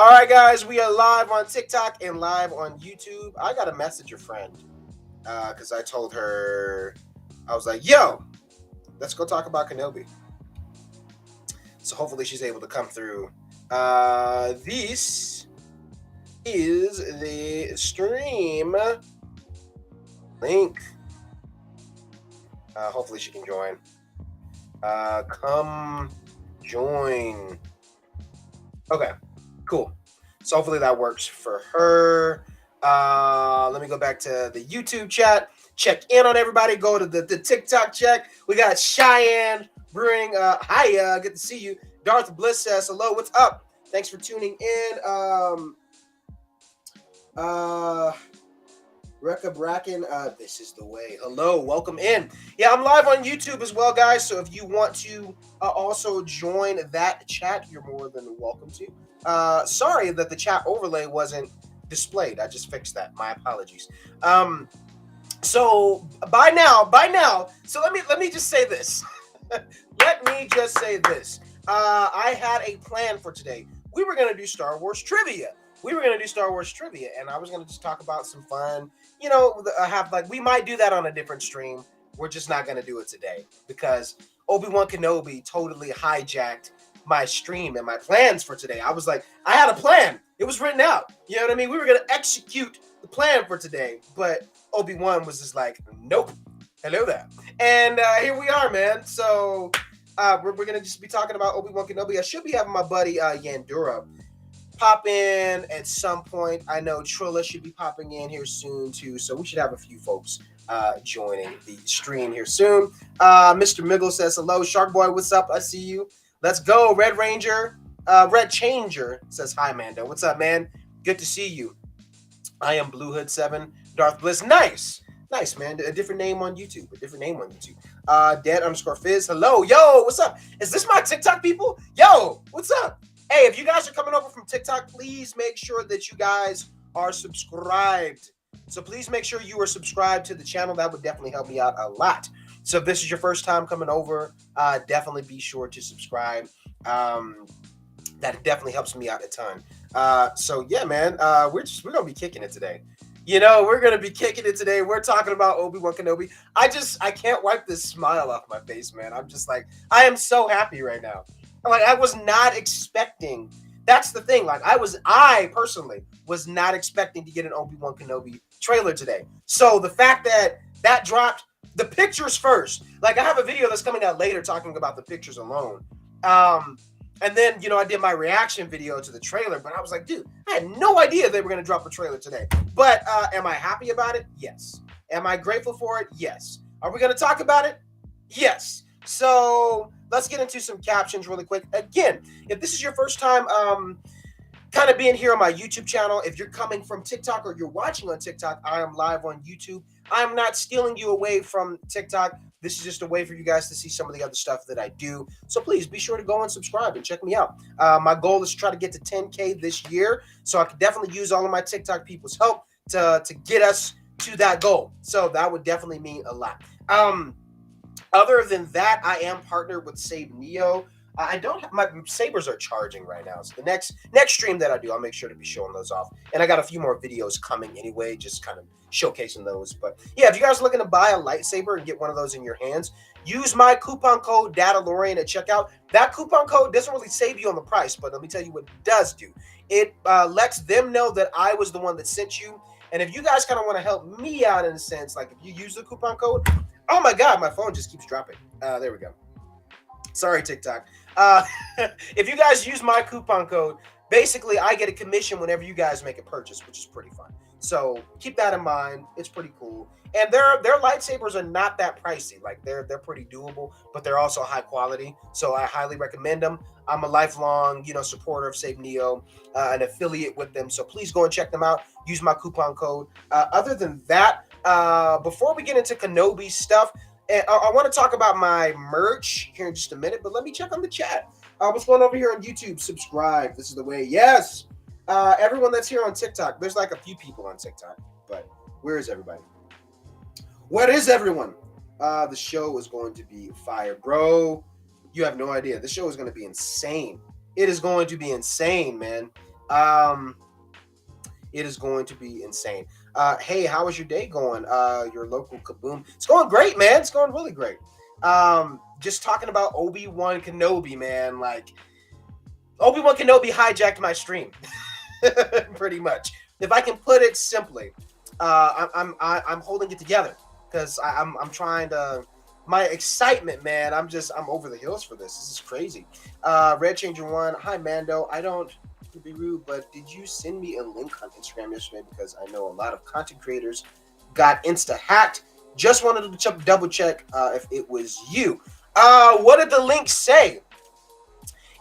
All right, guys, we are live on TikTok and live on YouTube. I got to message a friend because I told her, I was like, yo, let's go talk about Kenobi. So hopefully she's able to come through. This is the stream link. Hopefully she can join. Come join. Okay, cool. So hopefully that works for her. Let me go back to the YouTube chat. Check in on everybody. Go to the TikTok check. We got Cheyenne Brewing. Hi, good to see you. Darth Bliss says hello. What's up? Thanks for tuning in. Rekka Bracken, this is the way. Hello, welcome in. Yeah, I'm live on YouTube as well, guys. So if you want to also join that chat, you're more than welcome to. Sorry that the chat overlay wasn't displayed. I just fixed that. My apologies. So by now. So let me just say this. Let me just say this. I had a plan for today. We were gonna do Star Wars trivia. And I was gonna just talk about some fun. You know, we might do that on a different stream. We're just not gonna do it today because Obi-Wan Kenobi totally hijacked my stream and my plans for today. I was like, I had a plan. It was written out. You know what I mean? We were gonna execute the plan for today, but Obi-Wan was just like, nope. Hello there. And here we are, man. So we're gonna just be talking about Obi-Wan Kenobi. I should be having my buddy Yandura pop in at some point. I know Trilla should be popping in here soon too, so we should have a few folks joining the stream here soon. Mr. Miggle says hello. Shark Boy, what's up? I see you. Let's go. Red Ranger, Red Changer says hi, Mando. What's up, man? Good to see you. I am Blue Hood 7. Darth Bliss, nice, man. A different name on YouTube. Dead_Fizz, hello. Yo, what's up? Is this my TikTok people? Yo, what's up? Hey, if you guys are coming over from TikTok, please make sure that you guys are subscribed. So please make sure you are subscribed to the channel. That would definitely help me out a lot. So if this is your first time coming over, definitely be sure to subscribe. That definitely helps me out a ton. So yeah, man, we're gonna be kicking it today. You know, we're gonna be kicking it today. We're talking about Obi-Wan Kenobi. I can't wipe this smile off my face, man. I'm just like, I am so happy right now. Like, I was not expecting. That's the thing. Like, I personally was not expecting to get an Obi-Wan Kenobi trailer today. So the fact that dropped, the pictures first. Like, I have a video that's coming out later talking about the pictures alone. And then, you know, I did my reaction video to the trailer, but I was like, dude, I had no idea they were going to drop a trailer today. But am I happy about it? Yes. Am I grateful for it? Yes. Are we going to talk about it? Yes. So let's get into some captions really quick. Again, if this is your first time kind of being here on my YouTube channel, if you're coming from TikTok or you're watching on TikTok, I am live on YouTube. I'm not stealing you away from TikTok. This is just a way for you guys to see some of the other stuff that I do. So please be sure to go and subscribe and check me out. My goal is to try to get to 10K this year. So I could definitely use all of my TikTok people's help to get us to that goal. So that would definitely mean a lot. Other than that, I am partnered with Save Neo. I don't have my sabers are charging right now. So the next stream that I do, I'll make sure to be showing those off. And I got a few more videos coming anyway, just kind of showcasing those. But yeah, if you guys are looking to buy a lightsaber and get one of those in your hands, use my coupon code DATALORIAN at checkout. That coupon code doesn't really save you on the price, but let me tell you what it does do. It lets them know that I was the one that sent you. And if you guys kind of want to help me out in a sense, like if you use the coupon code, oh my God, my phone just keeps dropping. There we go. Sorry, TikTok. If you guys use my coupon code, basically I get a commission whenever you guys make a purchase, which is pretty fun. So keep that in mind. It's pretty cool. And their lightsabers are not that pricey. Like they're pretty doable, but they're also high quality. So I highly recommend them. I'm a lifelong, supporter of Save Neo, an affiliate with them. So please go and check them out. Use my coupon code. Other than that, before we get into Kenobi stuff, I want to talk about my merch here in just a minute, but let me check on the chat. What's going on over here on YouTube? Subscribe. This is the way. Yes. Everyone that's here on TikTok, there's like a few people on TikTok, but where is everybody? Where is everyone? The show is going to be fire, bro. You have no idea. The show is going to be insane. It is going to be insane, man. Um, it is going to be insane. Hey, how is your day going? Your local Kaboom. It's going great, man. It's going really great. Just talking about Obi-Wan Kenobi, man. Like Obi-Wan Kenobi hijacked my stream, pretty much. If I can put it simply, I'm holding it together because I'm trying to. My excitement, man. I'm over the hills for this. This is crazy. Red Changer One. Hi, Mando. I don't to be rude, but did you send me a link on Instagram yesterday? Because I know a lot of content creators got insta hacked. Just wanted to double check if it was you. What did the link say?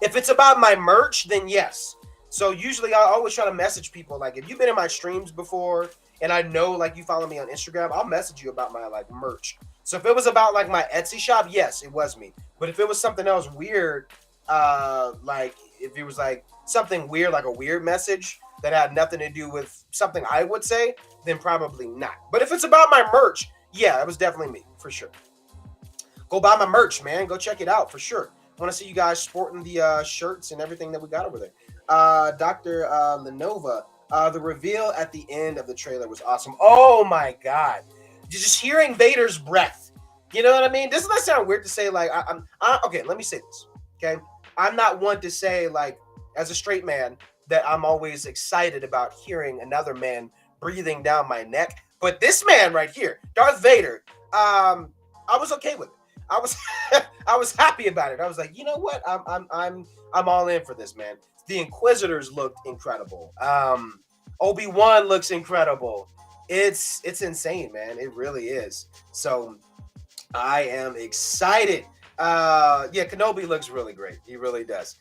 If it's about my merch, then yes. So usually I always try to message people. Like if you've been in my streams before and I know like you follow me on Instagram, I'll message you about my like merch. So if it was about like my Etsy shop, yes, it was me. But if it was something else weird, like if it was like something weird, like a weird message that had nothing to do with something I would say, then probably not. But if it's about my merch, yeah, it was definitely me for sure. Go buy my merch, man. Go check it out for sure. Want to see you guys sporting the shirts and everything that we got over there. Dr. Lenova, the reveal at the end of the trailer was awesome. Oh my god, just hearing Vader's breath. You know what I mean? Doesn't that sound weird to say? Like, okay. Let me say this. Okay, I'm not one to say like, as a straight man, that I'm always excited about hearing another man breathing down my neck. But this man right here, Darth Vader, I was okay with it. I was I was happy about it. I was like, you know what? I'm all in for this, man. The Inquisitors looked incredible. Obi-Wan looks incredible. It's insane, man. It really is. So I am excited. Yeah, Kenobi looks really great. He really does.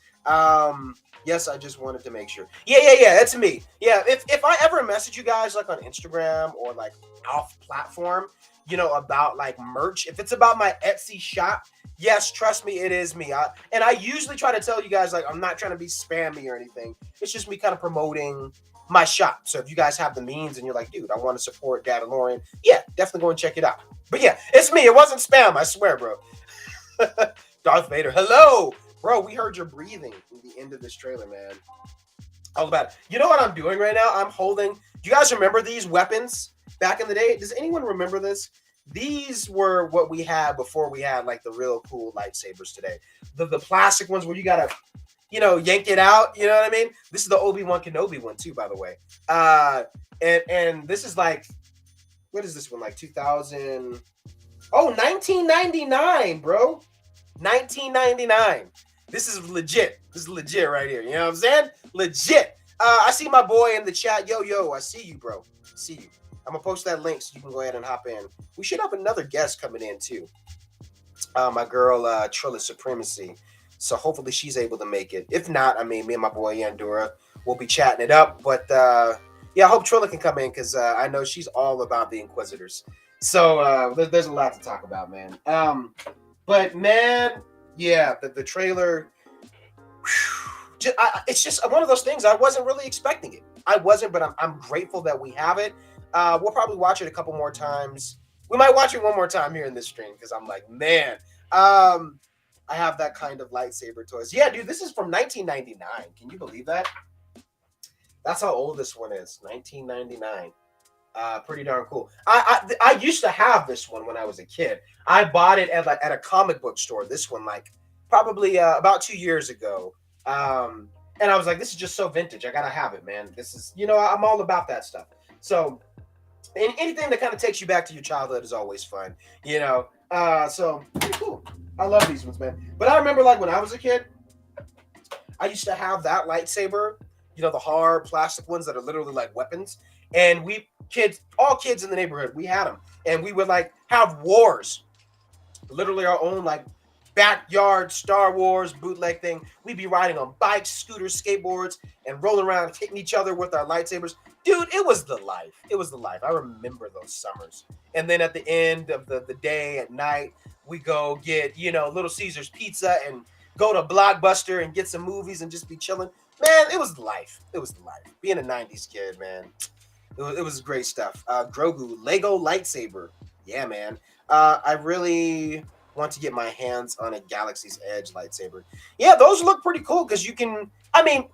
Yes, I just wanted to make sure. Yeah. That's me. Yeah, if I ever message you guys like on Instagram or like off platform, you know, about like merch, if it's about my Etsy shop, yes, trust me, it is me. And I usually try to tell you guys like I'm not trying to be spammy or anything. It's just me kind of promoting my shop. So if you guys have the means and you're like, dude, I want to support Dadalorian, yeah, definitely go and check it out. But yeah, it's me. It wasn't spam. I swear, bro. Darth Vader, hello, bro. We heard your breathing in the end of this trailer, man. All about it. You know what I'm doing right now? I'm holding. Do you guys remember these weapons back in the day? Does anyone remember this? These were what we had before we had like the real cool lightsabers today. The plastic ones where you gotta, you know, yank it out. You know what I mean? This is the Obi-Wan Kenobi one too, by the way. And this is like, what is this one? Like 2000? Oh, 1999, bro. 1999. This is legit. This is legit right here. You know what I'm saying? Legit. I see my boy in the chat. Yo, I see you, bro. See you. I'm gonna post that link so you can go ahead and hop in. We should have another guest coming in too. My girl Trilla Supremacy. So hopefully she's able to make it. If not, I mean, me and my boy Yandura will be chatting it up. But yeah, I hope Trilla can come in because I know she's all about the Inquisitors. So there's a lot to talk about, man. But man, yeah, the trailer. It's just one of those things. I wasn't really expecting it. I wasn't, but I'm grateful that we have it. We'll probably watch it a couple more times. We might watch it one more time here in this stream because I'm like, man, I have that kind of lightsaber toys. Yeah, dude, this is from 1999. Can you believe that? That's how old this one is. 1999. Pretty darn cool. I used to have this one when I was a kid. I bought it at a comic book store. This one, like probably about 2 years ago. And I was like, this is just so vintage. I gotta have it, man. This is, you know, I'm all about that stuff. So, and anything that kind of takes you back to your childhood is always fun, you know. So pretty cool. I love these ones, man. But I remember, like when I was a kid, I used to have that lightsaber. You know, the hard plastic ones that are literally like weapons. And all kids in the neighborhood, we had them, and we would like have wars, literally our own like backyard Star Wars bootleg thing. We'd be riding on bikes, scooters, skateboards, and rolling around, hitting each other with our lightsabers. Dude, it was the life. It was the life. I remember those summers. And then at the end of the day at night, we go get, you know, Little Caesars pizza and go to Blockbuster and get some movies and just be chilling. Man, it was the life. It was the life. Being a 90s kid, man. It was great stuff. Grogu, Lego lightsaber. Yeah, man. I really want to get my hands on a Galaxy's Edge lightsaber. Yeah, those look pretty cool because you can. I mean,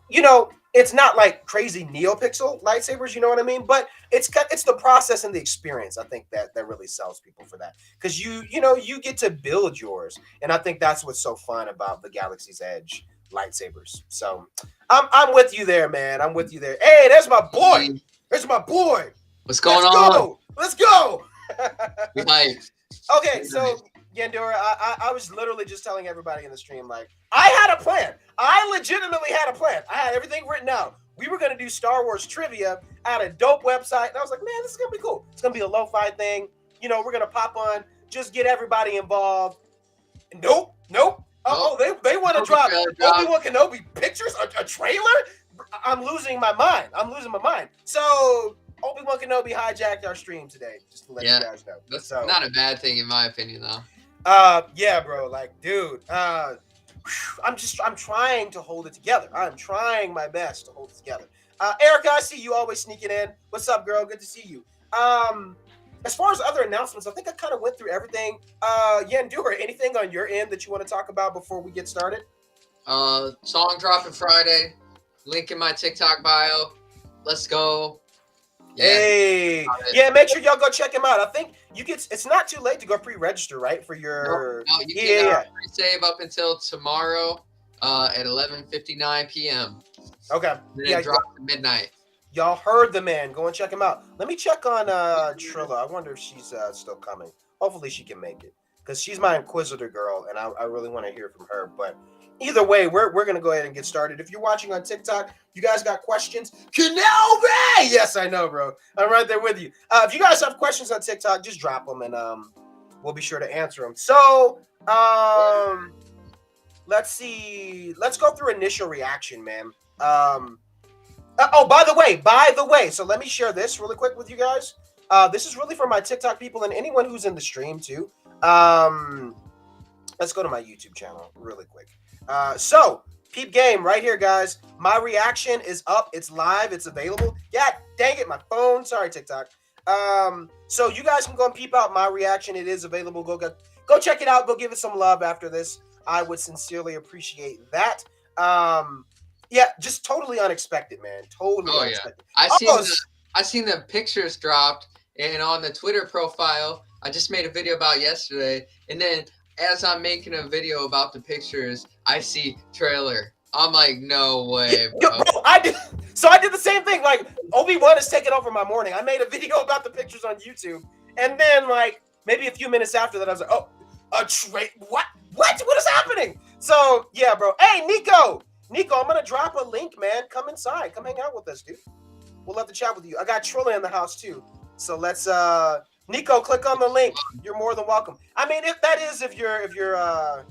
it's not like crazy NeoPixel lightsabers, you know what I mean? But it's the process and the experience. I think that really sells people for that because you get to build yours, and I think that's what's so fun about the Galaxy's Edge lightsabers. So I'm with you there, man. I'm with you there. Hey, there's my boy. There's my boy. What's going on? Let's go. Nice. Okay, so Yandora, I was literally just telling everybody in the stream, like, I had a plan. I legitimately had a plan. I had everything written out. We were going to do Star Wars trivia at a dope website. And I was like, man, this is going to be cool. It's going to be a lo-fi thing. We're going to pop on, just get everybody involved. Nope. They want to drop Obi-Wan Kenobi pictures, a trailer? I'm losing my mind. So Obi-Wan Kenobi hijacked our stream today, just to let you guys know. That's not a bad thing in my opinion, though. Yeah, bro. Like, dude, I'm trying to hold it together. I'm trying my best to hold it together. Erica, I see you always sneaking in. What's up, girl? Good to see you. As far as other announcements, I think I kind of went through everything. Yandura, anything on your end that you want to talk about before we get started? Song dropping Friday. Link in my TikTok bio. Let's go. Hey, make sure y'all go check him out. I think it's not too late to go pre-register, right? For your no, you can pre-save up until tomorrow at 11:59 p.m. Okay. Drop at midnight. Y'all heard the man. Go and check him out. Let me check on Trilla. I wonder if she's still coming. Hopefully she can make it because she's my Inquisitor girl, and I really want to hear from her. But either way, we're going to go ahead and get started. If you're watching on TikTok, you guys got questions? Kenobi! Yes, I know, bro. I'm right there with you. If you guys have questions on TikTok, just drop them, and we'll be sure to answer them. So, let's see. Let's go through initial reaction, man. By the way, so let me share this really quick with you guys. This is really for my TikTok people and anyone who's in the stream, too. Let's go to my YouTube channel really quick. So, peep game right here, guys. My reaction is up. It's live. It's available. Yeah, dang it, my phone. Sorry, TikTok. So you guys can go and peep out my reaction. It is available. Go check it out. Go give it some love after this. I would sincerely appreciate that. Just totally unexpected, man. Totally unexpected. I seen the pictures dropped, and on the Twitter profile, I just made a video about yesterday, and then as I'm making a video about the pictures, I see trailer. I'm like, no way, bro. I did the same thing. Like, Obi-Wan is taking over my morning. I made a video about the pictures on YouTube, and then like maybe a few minutes after that, I was like, oh, a trade? What is happening? So yeah, bro. Hey, Nico, I'm gonna drop a link, man. Come inside. Come hang out with us, dude. We'll love to chat with you. I got Trilla in the house too. So let's Nico, click on the link. You're more than welcome. I mean, if you're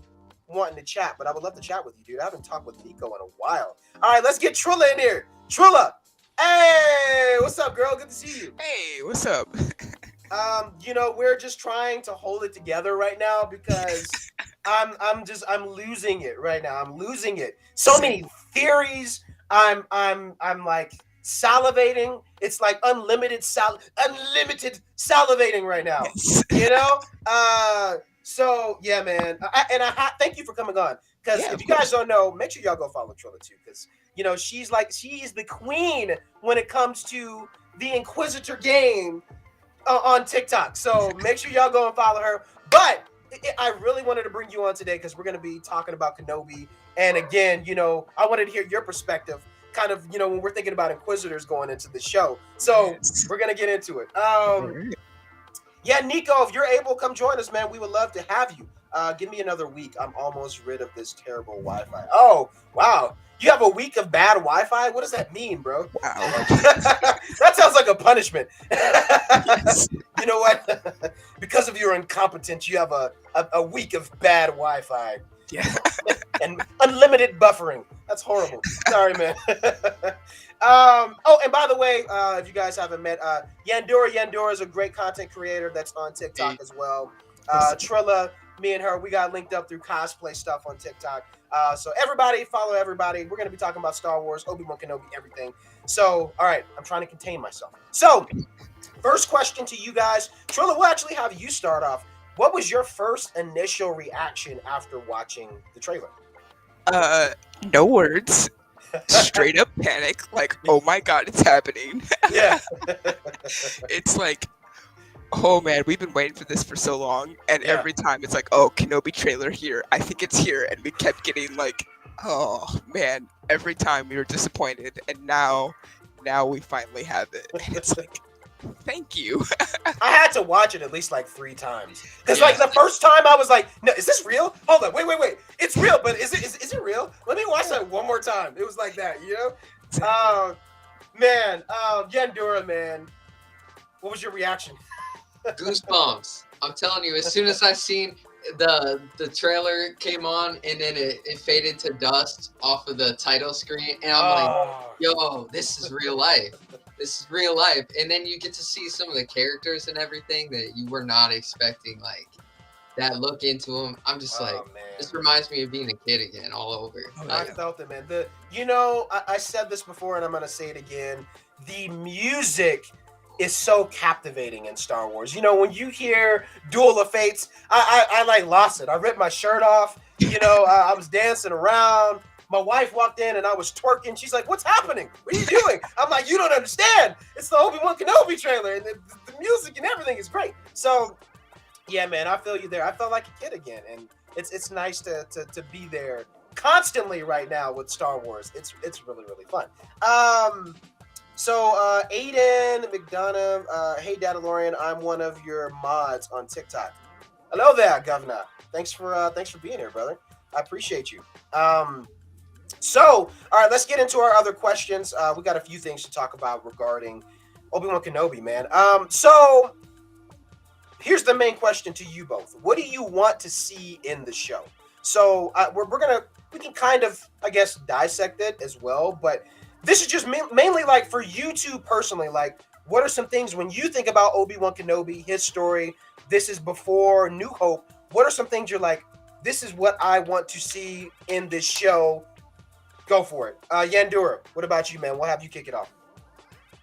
wanting to chat, but I would love to chat with you, dude. I haven't talked with Nico in a while. All right, let's get Trilla in here. Trilla, hey, what's up, girl? Good to see you. Hey, what's up? We're just trying to hold it together right now because I'm losing it right now. I'm losing it. So many theories. I'm like salivating. It's like unlimited salivating right now. So yeah, man. Thank you for coming on. Because if you guys don't know, make sure y'all go follow Trilla too. Because she's the queen when it comes to the Inquisitor game on TikTok. So make sure y'all go and follow her. But I really wanted to bring you on today because we're going to be talking about Kenobi. And again, I wanted to hear your perspective, kind of, when we're thinking about Inquisitors going into the show. So we're going to get into it. Yeah, Nico, if you're able, come join us, man. We would love to have you. Give me another week. I'm almost rid of this terrible Wi-Fi. Oh, wow. You have a week of bad Wi-Fi? What does that mean, bro? Wow. That sounds like a punishment. You know what? Because of your incompetence, you have a week of bad Wi-Fi. Yeah. And unlimited buffering. That's horrible. Sorry, man. And by the way, if you guys haven't met, Yandura is a great content creator that's on TikTok as well. Trilla, me and her, we got linked up through cosplay stuff on TikTok. So everybody, follow everybody. We're going to be talking about Star Wars, Obi-Wan Kenobi, everything. So, all right, I'm trying to contain myself. So, first question to you guys. Trilla, we'll actually have you start off. what was your first initial reaction after watching the trailer? Uh, no words. Straight up panic. Like, oh my god, it's happening. Yeah. It's like, oh man, we've been waiting for this for so long, and Yeah. every time it's like, oh, Kenobi trailer here. I think it's here, and we kept getting like, oh man, every time we were disappointed, and now we finally have it. And it's like, thank you. I had to watch it at least like 3 times because Yeah. like the first time I was like, no, is this real? Hold on, wait, it's real, but is it real? Let me watch that one more time. It was like that, you know? Man, Yandura, man, what was your reaction? Goosebumps. I'm telling you, as soon as I seen the trailer came on and then it faded to dust off of the title screen, and I'm like, yo, this is real life. This is real life. And then you get to see some of the characters and everything that you were not expecting, like that look into them. I'm just like, man. this reminds me of being a kid again, all over. I felt it, man. I said this before and I'm gonna say it again. The music is so captivating in Star Wars. You know, when you hear Duel of Fates, I like lost it. I ripped my shirt off. You know, I was dancing around. My wife walked in and I was twerking. She's like, "What's happening? What are you doing?" I'm like, "You don't understand. It's the Obi-Wan Kenobi trailer, and the music and everything is great." So, yeah, man, I feel you there. I felt like a kid again, and it's nice to be there constantly right now with Star Wars. It's really fun. So Aiden McDonough, hey Dadalorian, I'm one of your mods on TikTok. Hello there, Governor. Thanks for being here, brother. I appreciate you. So, all right, let's get into our other questions. We got a few things to talk about regarding Obi-Wan Kenobi, man. So here's the main question to you both. What do you want to see in the show? So we can kind of, I guess, dissect it as well, but this is just mainly like for you two personally, like what are some things when you think about Obi-Wan Kenobi, his story, this is before New Hope, what are some things you're like, this is what I want to see in this show? Go for it. Yandura, what about you, man? We'll have you kick it off.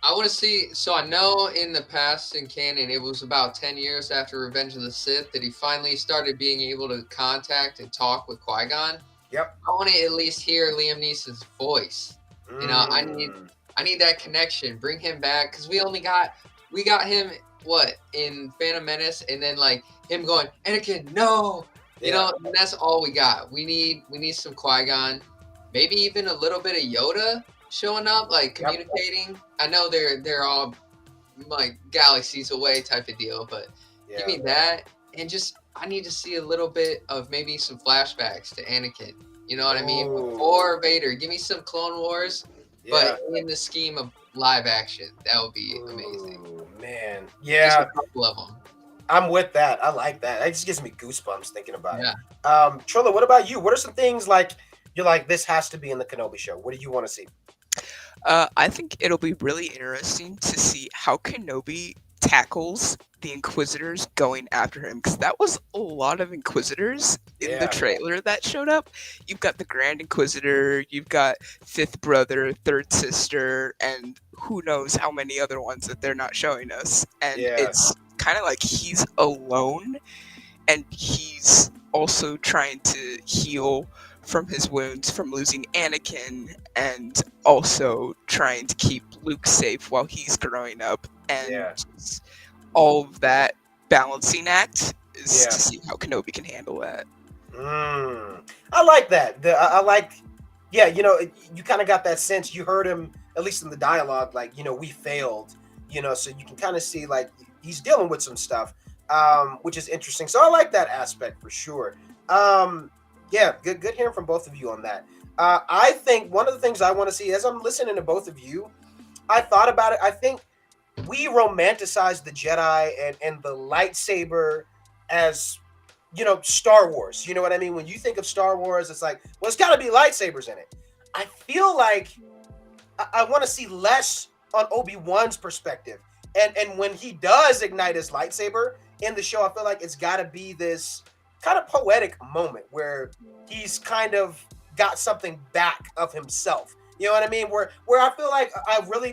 I want to see, so I know in the past in canon, it was about 10 years after Revenge of the Sith that he finally started being able to contact and talk with Qui-Gon. Yep. I want to at least hear Liam Neeson's voice. You know, I need that connection. Bring him back, because we got him in Phantom Menace, and then like him going, Anakin, no, you know, and that's all we got. We need some Qui-Gon, maybe even a little bit of Yoda showing up, like communicating. Yep. I know they're all like galaxies away type of deal, but give me that, and just I need to see a little bit of maybe some flashbacks to Anakin. You know what I mean? Before Vader, give me some Clone Wars, but in the scheme of live action, that would be amazing. Man, just a couple of them. I'm with that. I like that. It just gives me goosebumps thinking about it. Trilla, what about you? What are some things like you're like, this has to be in the Kenobi show? What do you want to see? I think it'll be really interesting to see how Kenobi tackles the Inquisitors going after him, because that was a lot of Inquisitors in the trailer that showed up. You've got the Grand Inquisitor, you've got Fifth Brother, Third Sister, and who knows how many other ones that they're not showing us. And it's kind of like he's alone, and he's also trying to heal from his wounds from losing Anakin, and also trying to keep Luke safe while he's growing up, and all of that balancing act is to see how Kenobi can handle that. I like that. I like, you know, you kind of got that sense. You heard him, at least in the dialogue, like, you know, we failed, you know, so you can kind of see like he's dealing with some stuff, which is interesting. So I like that aspect for sure. Good hearing from both of you on that. I think one of the things I want to see, as I'm listening to both of you, I thought about it. I think we romanticize the Jedi and the lightsaber as, you know, Star Wars. You know what I mean? When you think of Star Wars, it's like, well, it's got to be lightsabers in it. I feel like I want to see less on Obi-Wan's perspective. And when he does ignite his lightsaber in the show, I feel like it's got to be this kind of poetic moment where he's kind of got something back of himself. You know what I mean? Where I feel like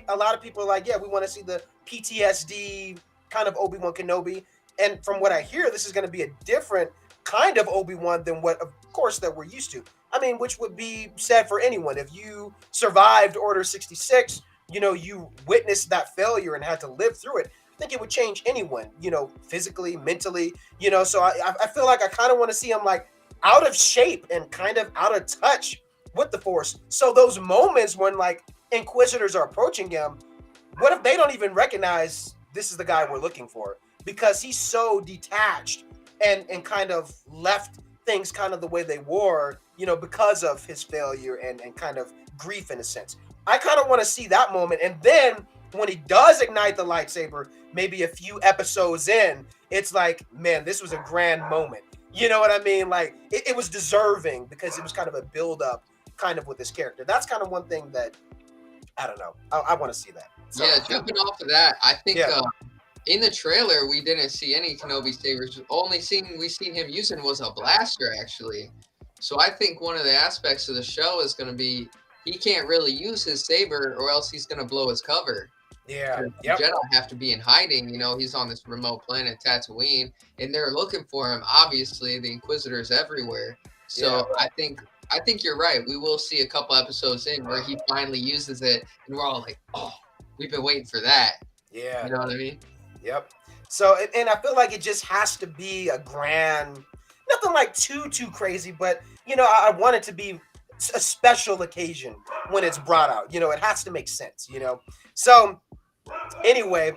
a lot of people are like, yeah, we want to see the PTSD kind of Obi-Wan Kenobi. And from what I hear, this is going to be a different kind of Obi-Wan than what, of course, that we're used to. I mean, which would be sad for anyone. If you survived Order 66, you witnessed that failure and had to live through it. I think it would change anyone, physically, mentally, So I feel like I kind of want to see him like out of shape and kind of out of touch with the Force. So those moments when like Inquisitors are approaching him, what if they don't even recognize this is the guy we're looking for? Because he's so detached and kind of left things kind of the way they were, because of his failure and kind of grief in a sense. I kind of want to see that moment. And then when he does ignite the lightsaber, maybe a few episodes in, it's like, man, this was a grand moment. You know what I mean? Like it was deserving because it was kind of a build up kind of with this character. That's kind of one thing that I don't know. I want to see that. So, Yeah, jumping off of that, I think in the trailer we didn't see any Kenobi sabers. Only thing we seen him using was a blaster, actually. So I think one of the aspects of the show is going to be he can't really use his saber, or else he's going to blow his cover. Yeah, Jedi have to be in hiding. He's on this remote planet, Tatooine, and they're looking for him. Obviously, the Inquisitors everywhere. So I think you're right. We will see a couple episodes in where he finally uses it, and we're all like, "Oh, we've been waiting for that." Yeah, you know what I mean? Yep. So, and I feel like it just has to be a grand, nothing like too crazy, but I want it to be a special occasion when it's brought out. It has to make sense. So. Anyway,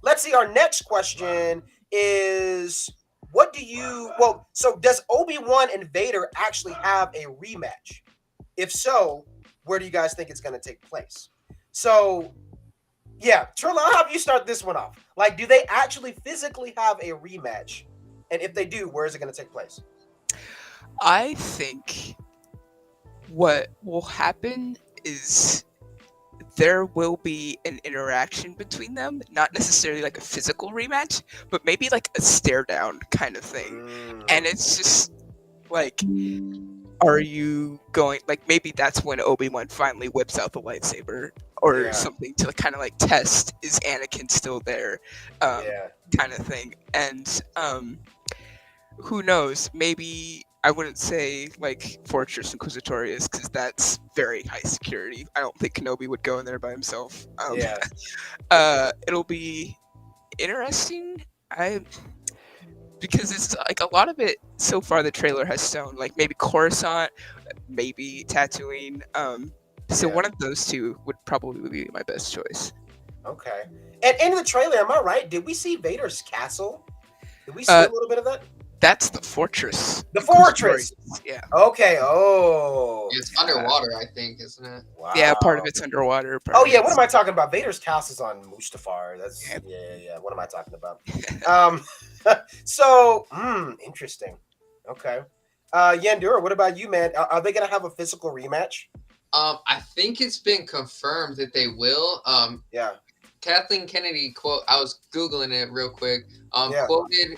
let's see. Our next question is, so does Obi-Wan and Vader actually have a rematch? If so, where do you guys think it's going to take place? So, yeah, Trilla, I'll have you start this one off. Like, do they actually physically have a rematch? And if they do, where is it going to take place? I think what will happen is there will be an interaction between them, not necessarily like a physical rematch, but maybe like a stare down kind of thing. And it's just like, are you going, like, maybe that's when Obi-Wan finally whips out the lightsaber or something to kind of like test, is Anakin still there, kind of thing. And who knows, maybe I wouldn't say like Fortress Inquisitorius, because that's very high security. I don't think Kenobi would go in there by himself. It'll be interesting. Because it's like a lot of it so far the trailer has shown like maybe Coruscant, maybe Tatooine. So one of those two would probably be my best choice. Okay. And in the trailer, am I right? Did we see Vader's castle? Did we see a little bit of that? That's the fortress. The fortress. Yeah. Okay. Oh. It's underwater, I think, isn't it? Wow. Yeah, part of it's underwater. Oh yeah. What am I talking about? Vader's castle's on Mustafar. That's yeah. What am I talking about? So interesting. Okay. Yandura, what about you, man? Are they gonna have a physical rematch? I think it's been confirmed that they will. Yeah. Kathleen Kennedy quote. I was googling it real quick. Quoted.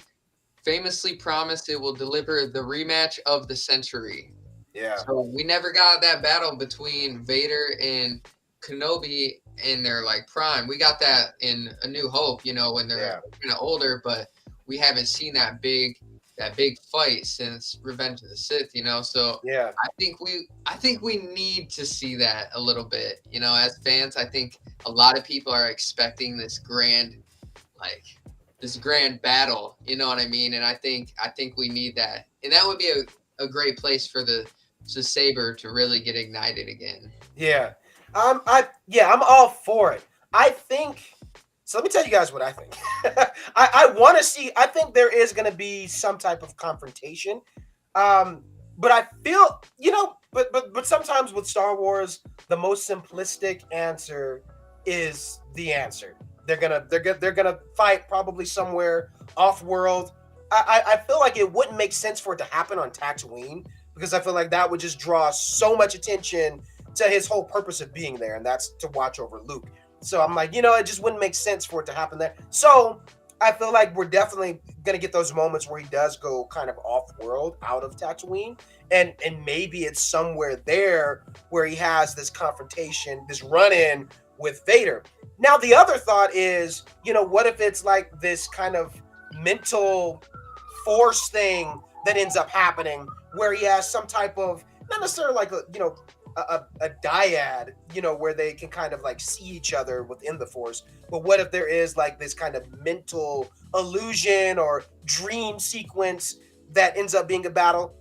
Famously promised it will deliver the rematch of the century. Yeah. So we never got that battle between Vader and Kenobi in their like prime. We got that in A New Hope, when they're kind of older, but we haven't seen that big fight since Revenge of the Sith, So I think we need to see that a little bit, as fans. I think a lot of people are expecting this grand battle, you know what I mean? And I think we need that. And that would be a great place for the saber to really get ignited again. Yeah. I'm all for it. I think so. Let me tell you guys what I think. I want to see, I think there is going to be some type of confrontation. But I feel, but sometimes with Star Wars, the most simplistic answer is the answer. They're gonna fight probably somewhere off world. I feel like it wouldn't make sense for it to happen on Tatooine, because I feel like that would just draw so much attention to his whole purpose of being there, and that's to watch over Luke. So I'm like, it just wouldn't make sense for it to happen there. So I feel like we're definitely gonna get those moments where he does go kind of off world, out of Tatooine, and maybe it's somewhere there where he has this confrontation, this run-in with Vader. Now, the other thought is, what if it's like this kind of mental force thing that ends up happening where he has some type of, not necessarily like a dyad, where they can kind of like see each other within the force, but what if there is like this kind of mental illusion or dream sequence that ends up being a battle?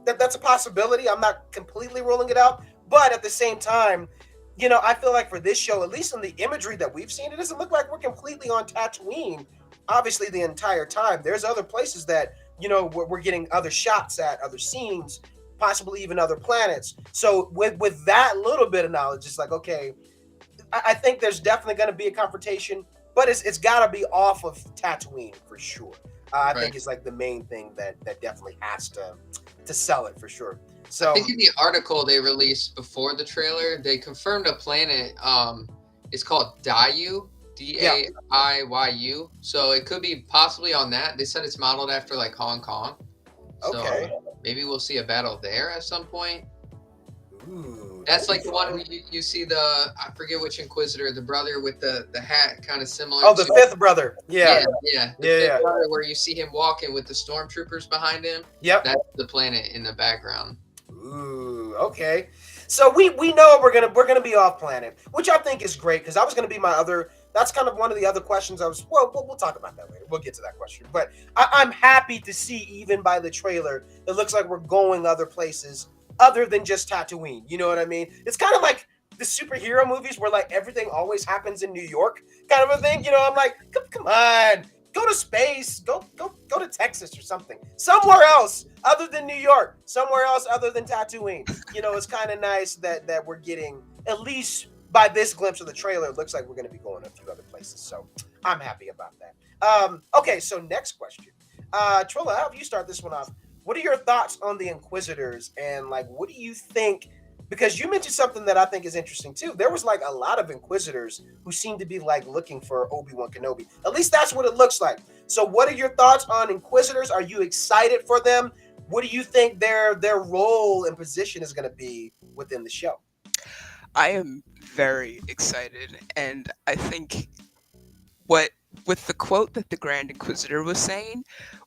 That's a possibility. I'm not completely ruling it out, but at the same time, I feel like for this show, at least in the imagery that we've seen, it doesn't look like we're completely on Tatooine. Obviously, the entire time, there's other places that we're getting other shots at, other scenes, possibly even other planets. So with that little bit of knowledge, it's like, okay, I think there's definitely going to be a confrontation, but it's got to be off of Tatooine for sure. I think it's like the main thing that definitely has to sell it for sure. So I think in the article they released before the trailer, they confirmed a planet. It's called Daiyu, Daiyu. So it could be possibly on that. They said it's modeled after like Hong Kong. So okay, maybe we'll see a battle there at some point. ooh, That's that'd like be the one fun. where you see I forget which Inquisitor, the brother with the hat kind of similar Oh, the to. fifth brother. Yeah, The yeah, fifth yeah. brother where you see him walking with the stormtroopers behind him. Yep. That's the planet in the background. Ooh, okay. So we know we're gonna be off planet, which I think is great because that was gonna be my other. That's kind of one of the other questions I was. Well, we'll talk about that later. We'll get to that question. But I'm happy to see, even by the trailer, it looks like we're going other places other than just Tatooine. You know what I mean? It's kind of like the superhero movies where like everything always happens in New York, kind of a thing. I'm like, come on, go to space, go to Texas or something, somewhere else other than New York, somewhere else other than Tatooine. It's kind of nice that we're getting, at least by this glimpse of the trailer, it looks like we're going to be going a few other places. So I'm happy about that. Okay, so next question. Trilla, how have you start this one off? What are your thoughts on the Inquisitors, and like, what do you think? Because you mentioned something that I think is interesting too. There was like a lot of Inquisitors who seem to be like looking for Obi-Wan Kenobi. At least that's what it looks like. So what are your thoughts on Inquisitors? Are you excited for them? What do you think their role and position is going to be within the show? I am very excited, and I think what with the quote that the Grand Inquisitor was saying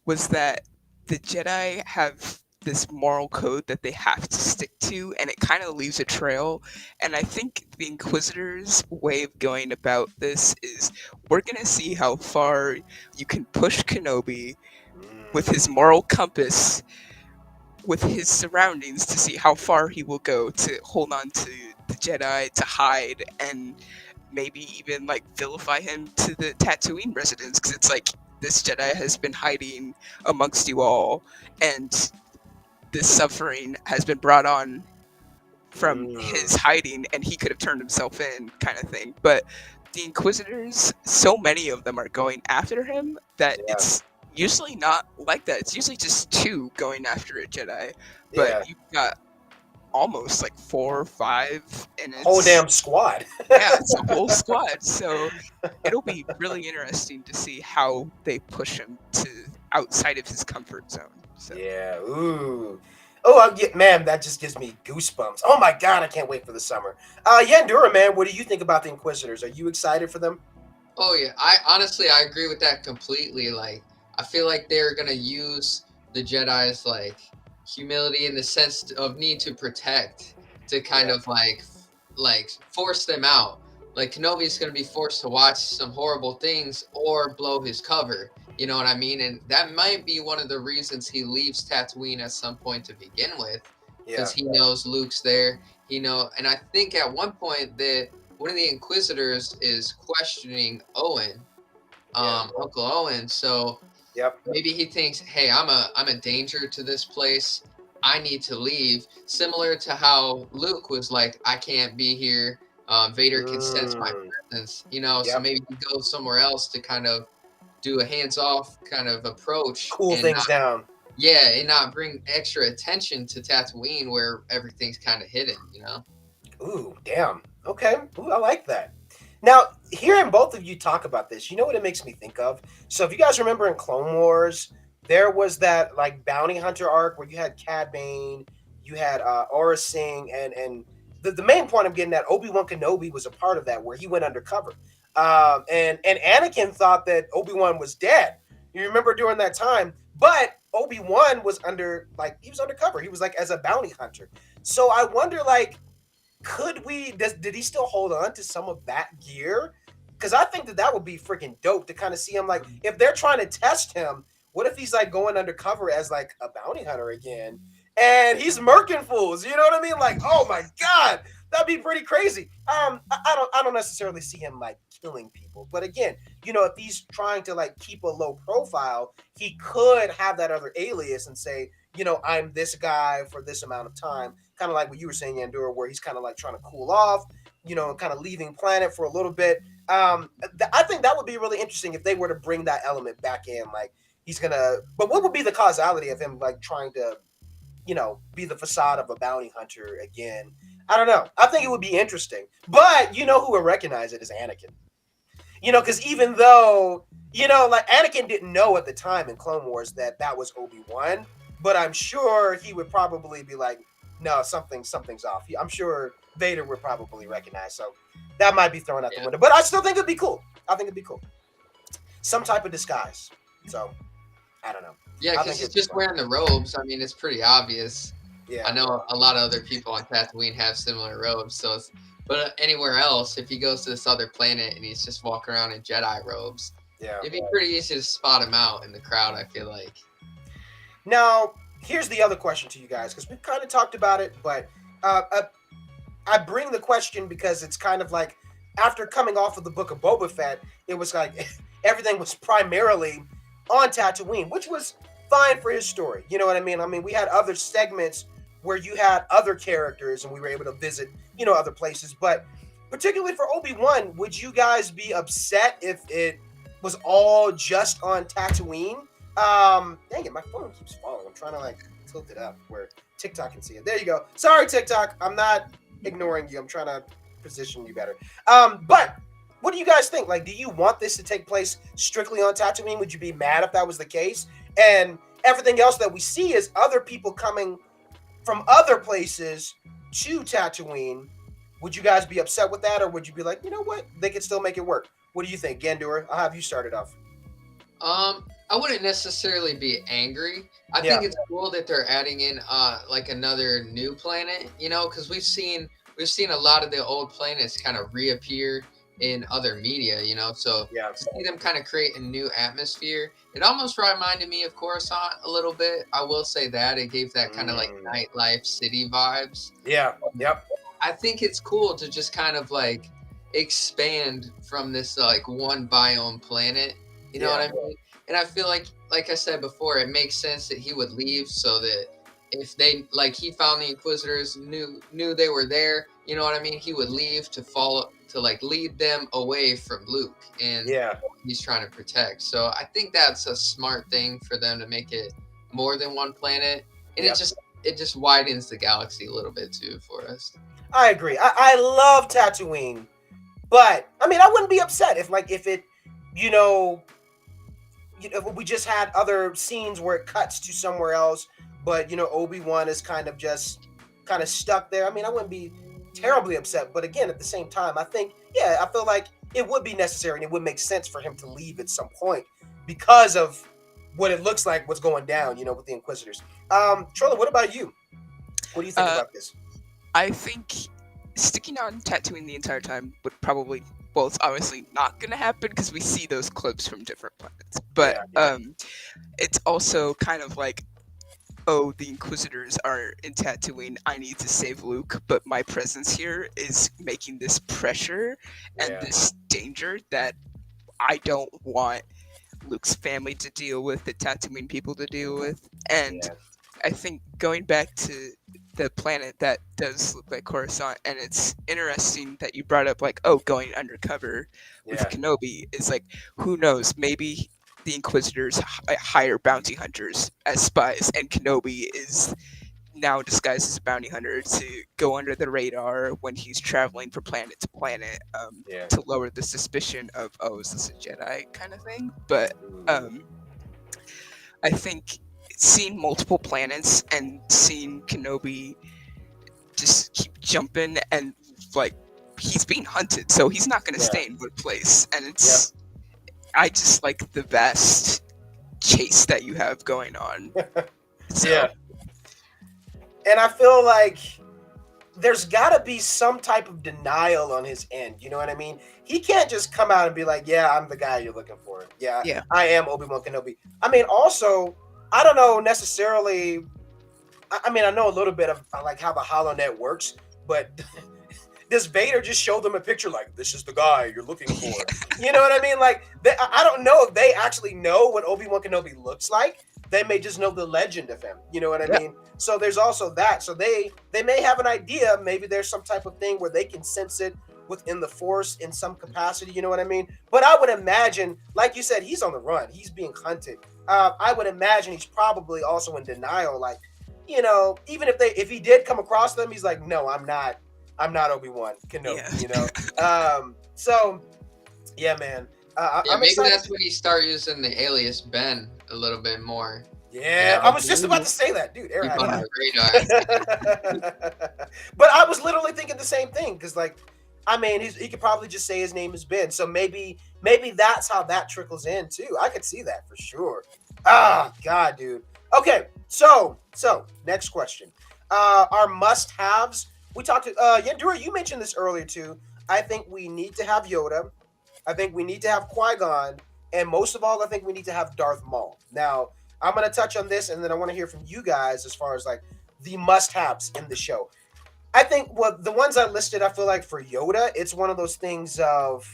was that the Jedi have this moral code that they have to stick to, and it kind of leaves a trail. And I think the Inquisitor's way of going about this is we're going to see how far you can push Kenobi with his moral compass, with his surroundings, to see how far he will go to hold on to the Jedi, to hide, and maybe even like vilify him to the Tatooine residents, because it's like this Jedi has been hiding amongst you all, and this suffering has been brought on from his hiding, and he could have turned himself in, kind of thing. But the Inquisitors, so many of them are going after him that it's usually not like that. It's usually just two going after a Jedi, but you've got almost like 4 or 5, and it's whole damn squad. yeah, it's a whole squad. So it'll be really interesting to see how they push him to outside of his comfort zone. So. Yeah. Ooh. Oh, man, that just gives me goosebumps. Oh my god, I can't wait for the summer. Yandura, man, what do you think about the Inquisitors? Are you excited for them? Oh yeah, I agree with that completely. Like, I feel like they're gonna use the Jedi's like humility in the sense of need to protect to kind of like force them out. Like Kenobi's gonna be forced to watch some horrible things or blow his cover. You know what I mean? And that might be one of the reasons he leaves Tatooine at some point to begin with, because he knows Luke's there. And I think at one point that one of the Inquisitors is questioning Owen, Uncle Owen. So maybe he thinks, "Hey, I'm a danger to this place. I need to leave." Similar to how Luke was like, "I can't be here. Vader can sense my presence." So maybe he goes somewhere else to kind of do a hands-off kind of approach, cool and things down. Yeah, and not bring extra attention to Tatooine where everything's kind of hidden. Ooh, damn. Okay. Ooh, I like that. Now, hearing both of you talk about this, you know what it makes me think of? So if you guys remember in Clone Wars, there was that like bounty hunter arc where you had Cad Bane, you had Aurra Singh, and the main point I'm getting at, Obi-Wan Kenobi was a part of that where he went undercover. And Anakin thought that Obi-Wan was dead. You remember during that time, but Obi-Wan was he was undercover. He was like as a bounty hunter. So I wonder, like, did he still hold on to some of that gear? Because I think that would be freaking dope to kind of see him, like, if they're trying to test him, what if he's like going undercover as like a bounty hunter again, and he's murking fools? You know what I mean? Like, oh my god, that'd be pretty crazy. I don't necessarily see him like killing people, but again, if he's trying to like keep a low profile, he could have that other alias and say, I'm this guy for this amount of time, kind of like what you were saying, Andorra, where he's kind of like trying to cool off, kind of leaving planet for a little bit. I think that would be really interesting if they were to bring that element back in. Like, but what would be the causality of him like trying to, be the facade of a bounty hunter again? I don't know. I think it would be interesting. But who would recognize it is Anakin. Because even though, like Anakin didn't know at the time in Clone Wars that was Obi-Wan, but I'm sure he would probably be like, no, something's off. I'm sure Vader would probably recognize. So that might be thrown out the window. But I still think it'd be cool. I think it'd be cool. Some type of disguise. So, I don't know. Yeah, because he's just wearing the robes. I mean, it's pretty obvious. Yeah. I know a lot of other people on Tatooine have similar robes. But anywhere else, if he goes to this other planet and he's just walking around in Jedi robes, it'd be pretty easy to spot him out in the crowd, I feel like. Now, here's the other question to you guys, because we've kind of talked about it, but I bring the question because it's kind of like, after coming off of the Book of Boba Fett, it was like everything was primarily on Tatooine, which was fine for his story. You know what I mean? I mean, we had other segments where you had other characters and we were able to visit, other places. But particularly for Obi-Wan, would you guys be upset if it was all just on Tatooine? Dang it, my phone keeps falling. I'm trying to like tilt it up where TikTok can see it. There you go. Sorry, TikTok. I'm not ignoring you. I'm trying to position you better. But what do you guys think? Like, do you want this to take place strictly on Tatooine? Would you be mad if that was the case? And everything else that we see is other people coming from other places to Tatooine. Would you guys be upset with that, or would you be like, you know what, they could still make it work? What do you think, Gandura? I'll have you started off. I wouldn't necessarily be angry. I think it's cool that they're adding in like another new planet, because we've seen a lot of the old planets kind of reappear in other media, so to see them kind of create a new atmosphere, it almost reminded me of Coruscant a little bit. I will say that it gave that kind of like nightlife city vibes. I think it's cool to just kind of like expand from this like one biome planet, you know what I mean? And I feel like I said before, it makes sense that he would leave so that if they he found the Inquisitors, knew they were there, you know what I mean? He would leave to lead them away from Luke and he's trying to protect. So I think that's a smart thing for them to make it more than one planet, and it just widens the galaxy a little bit too for us. I agree. I love Tatooine, but I mean, I wouldn't be upset if it, if we just had other scenes where it cuts to somewhere else, but Obi-Wan is kind of stuck there. I mean, I wouldn't be terribly upset, but again, at the same time, I think, I feel like it would be necessary and it would make sense for him to leave at some point because of what it looks like, what's going down, with the Inquisitors. Trolla, what about you? What do you think about this? I think sticking on Tatooine the entire time would probably, well, it's obviously not going to happen because we see those clips from different planets. But it's also kind of like, oh, the Inquisitors are in Tatooine, I need to save Luke, but my presence here is making this pressure and this danger that I don't want Luke's family to deal with, the Tatooine people to deal with. And I think going back to the planet that does look like Coruscant, and it's interesting that you brought up going undercover with Kenobi, is like, who knows, maybe the Inquisitors hire bounty hunters as spies, and Kenobi is now disguised as a bounty hunter to go under the radar when he's traveling from planet to planet, to lower the suspicion of, oh, is this a Jedi kind of thing? But I think seeing multiple planets and seeing Kenobi just keep jumping, and he's being hunted, so he's not going to stay in one place, and it's I just like the vast chase that you have going on. So. Yeah. And I feel like there's got to be some type of denial on his end. You know what I mean? He can't just come out and be like, yeah, I'm the guy you're looking for. Yeah. I am Obi-Wan Kenobi. I mean, also, I don't know necessarily. I mean, I know a little bit of like how the HoloNet works, but does Vader just show them a picture like, this is the guy you're looking for? You know what I mean? Like, I don't know if they actually know what Obi-Wan Kenobi looks like. They may just know the legend of him. You know what I mean? So there's also that. So they may have an idea. Maybe there's some type of thing where they can sense it within the Force in some capacity. You know what I mean? But I would imagine, like you said, he's on the run. He's being hunted. I would imagine he's probably also in denial. Like, you know, even if he did come across them, he's like, no, I'm not Obi-Wan Kenobi. You know? So yeah, man. I'm maybe excited. that's when you start using the alias Ben a little bit more. Yeah, I was just about to say that, dude. Keep on the radar. But I was literally thinking the same thing because, like, I mean, he could probably just say his name is Ben. So maybe that's how that trickles in too. I could see that for sure. Ah, God, dude. Okay, so next question. Our must-haves. We talked to Yandura, you mentioned this earlier too. I think we need to have Yoda. I think we need to have Qui-Gon, and most of all, I think we need to have Darth Maul. Now, I'm going to touch on this, and then I want to hear from you guys as far as like the must-haves in the show. I think the ones I listed, I feel like for Yoda, it's one of those things of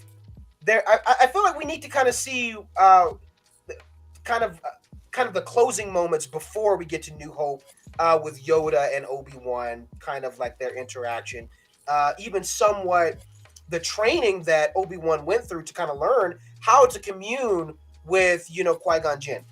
there. I feel like we need to kind of see kind of the closing moments before we get to New Hope with Yoda and Obi-Wan, kind of like their interaction, even somewhat the training that Obi-Wan went through to kind of learn how to commune with, you know, Qui-Gon Jinn.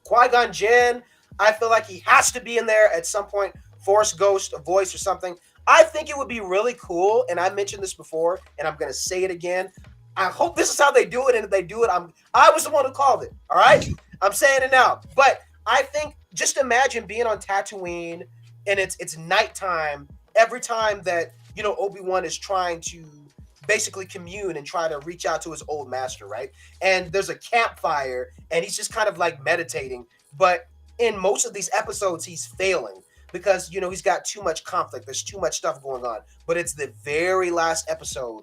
Qui-Gon Jinn, I feel like he has to be in there at some point. Force Ghost, a voice or something. I think it would be really cool, and I mentioned this before, and I'm going to say it again. I hope this is how they do it, and if they do it, I was the one who called it, all right? I'm saying it now. But I think, just imagine being on Tatooine, and it's nighttime every time that, you know, Obi-Wan is trying to basically commune and try to reach out to his old master, right? And there's a campfire, and he's just kind of like meditating. But in most of these episodes, he's failing because, you know, he's got too much conflict. There's too much stuff going on. But it's the very last episode,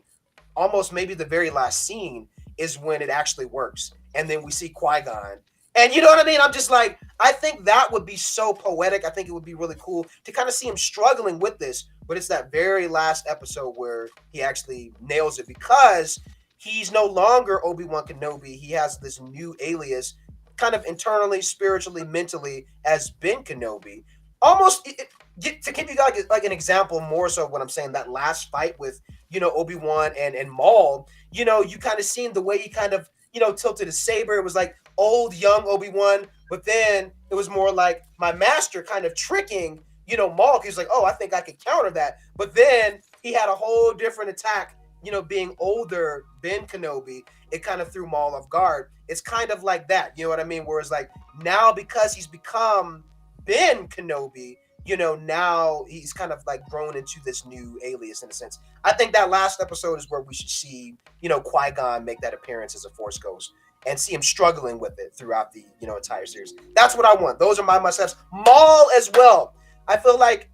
almost maybe the very last scene, is when it actually works. And then we see Qui-Gon. And you know what I mean? I'm just like, I think that would be so poetic. I think it would be really cool to kind of see him struggling with this. But it's that very last episode where he actually nails it because he's no longer Obi-Wan Kenobi. He has this new alias, kind of internally, spiritually, mentally, as Ben Kenobi. Almost to give you guys like an example more so of what I'm saying, that last fight with, you know, Obi-Wan and Maul, you know, you kind of seen the way he kind of, you know, tilted his saber. It was like old, young Obi-Wan, but then it was more like my master kind of tricking, you know, Maul. He's like, oh, I think I could counter that. But then he had a whole different attack, you know, being older Ben Kenobi. It kind of threw Maul off guard. It's kind of like that, you know what I mean? Whereas like now because he's become Ben Kenobi, you know, now he's kind of like grown into this new alias in a sense. I think that last episode is where we should see, you know, Qui-Gon make that appearance as a Force Ghost and see him struggling with it throughout the, you know, entire series. That's what I want. Those are my must-haves. Maul as well. I feel like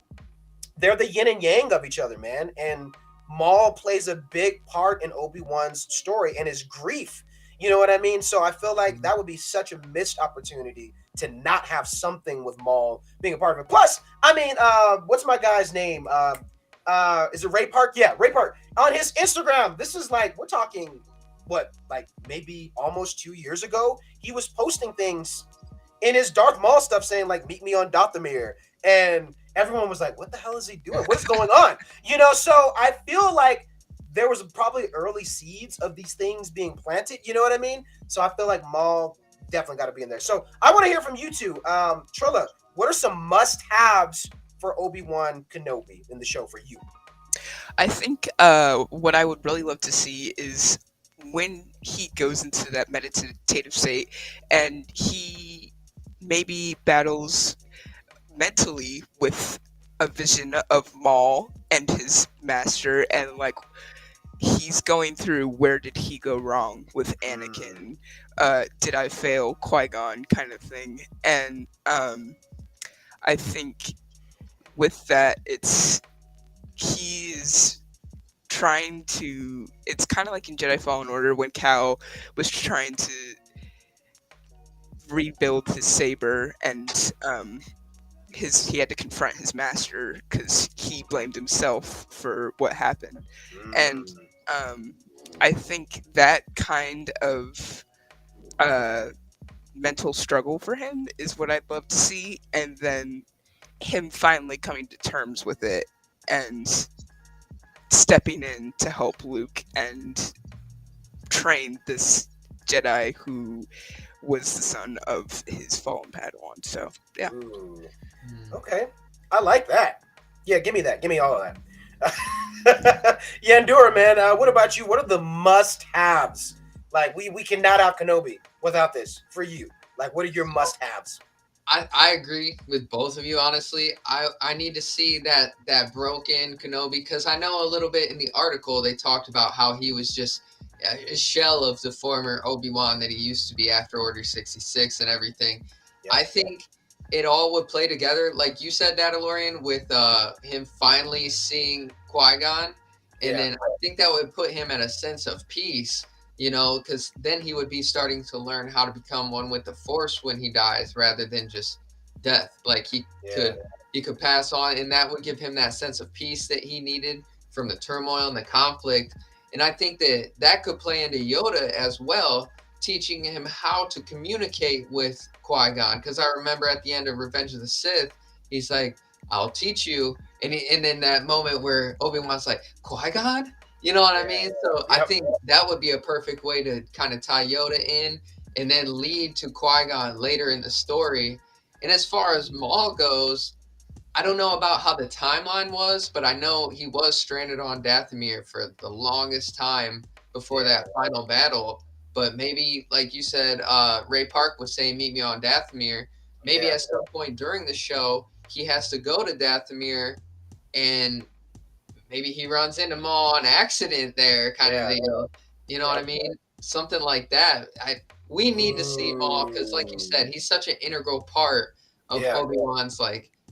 they're the yin and yang of each other, man. And Maul plays a big part in Obi-Wan's story and his grief. You know what I mean? So I feel like that would be such a missed opportunity to not have something with Maul being a part of it. Plus, I mean, what's my guy's name? Is it Ray Park? Yeah, Ray Park. On his Instagram, this is like, we're talking, what, like maybe almost 2 years ago? He was posting things in his Darth Maul stuff saying like, meet me on Dathomir. And everyone was like, what the hell is he doing? What's going on? You know, so I feel like there was probably early seeds of these things being planted. You know what I mean? So I feel like Maul definitely got to be in there. So I want to hear from you two. Trilla, what are some must-haves for Obi-Wan Kenobi in the show for you? I think what I would really love to see is when he goes into that meditative state and he maybe battles mentally with a vision of Maul and his master, and like he's going through where did he go wrong with Anakin? Did I fail Qui-Gon kind of thing? And I think with that, he's trying to. It's kind of like in Jedi Fallen Order when Cal was trying to rebuild his saber, and he had to confront his master because he blamed himself for what happened. And I think that kind of mental struggle for him is what I'd love to see, and then him finally coming to terms with it and stepping in to help Luke and train this Jedi who was the son of his fallen Padawan. So yeah. Ooh. Okay, I like that. Yeah, give me that. Give me all of that. Yeah, Endura, man. What about you? What are the must-haves? Like we cannot have Kenobi without this for you. Like, what are your must-haves? I agree with both of you. Honestly, I need to see that broken Kenobi, because I know a little bit in the article they talked about how he was just a shell of the former Obi-Wan that he used to be after Order 66 and everything. Yeah. I think it all would play together, like you said, Dadalorian, with him finally seeing Qui-Gon, and then I think that would put him at a sense of peace. Because then he would be starting to learn how to become one with the Force when he dies, rather than just death. Like he could pass on, and that would give him that sense of peace that he needed from the turmoil and the conflict. And I think that could play into Yoda as well, teaching him how to communicate with Qui-Gon. Because I remember at the end of Revenge of the Sith, he's like, "I'll teach you," and then that moment where Obi-Wan's like, "Qui-Gon." You know what I mean? So I think that would be a perfect way to kind of tie Yoda in and then lead to Qui-Gon later in the story. And as far as Maul goes, I don't know about how the timeline was, but I know he was stranded on Dathomir for the longest time before that final battle. But maybe, like you said, Ray Park was saying, meet me on Dathomir. Maybe at some point during the show, he has to go to Dathomir, and maybe he runs into Maul on accident there, kind of deal. You know what I mean? Something like that. We need to see Maul, because, like you said, he's such an integral part of Obi-Wan's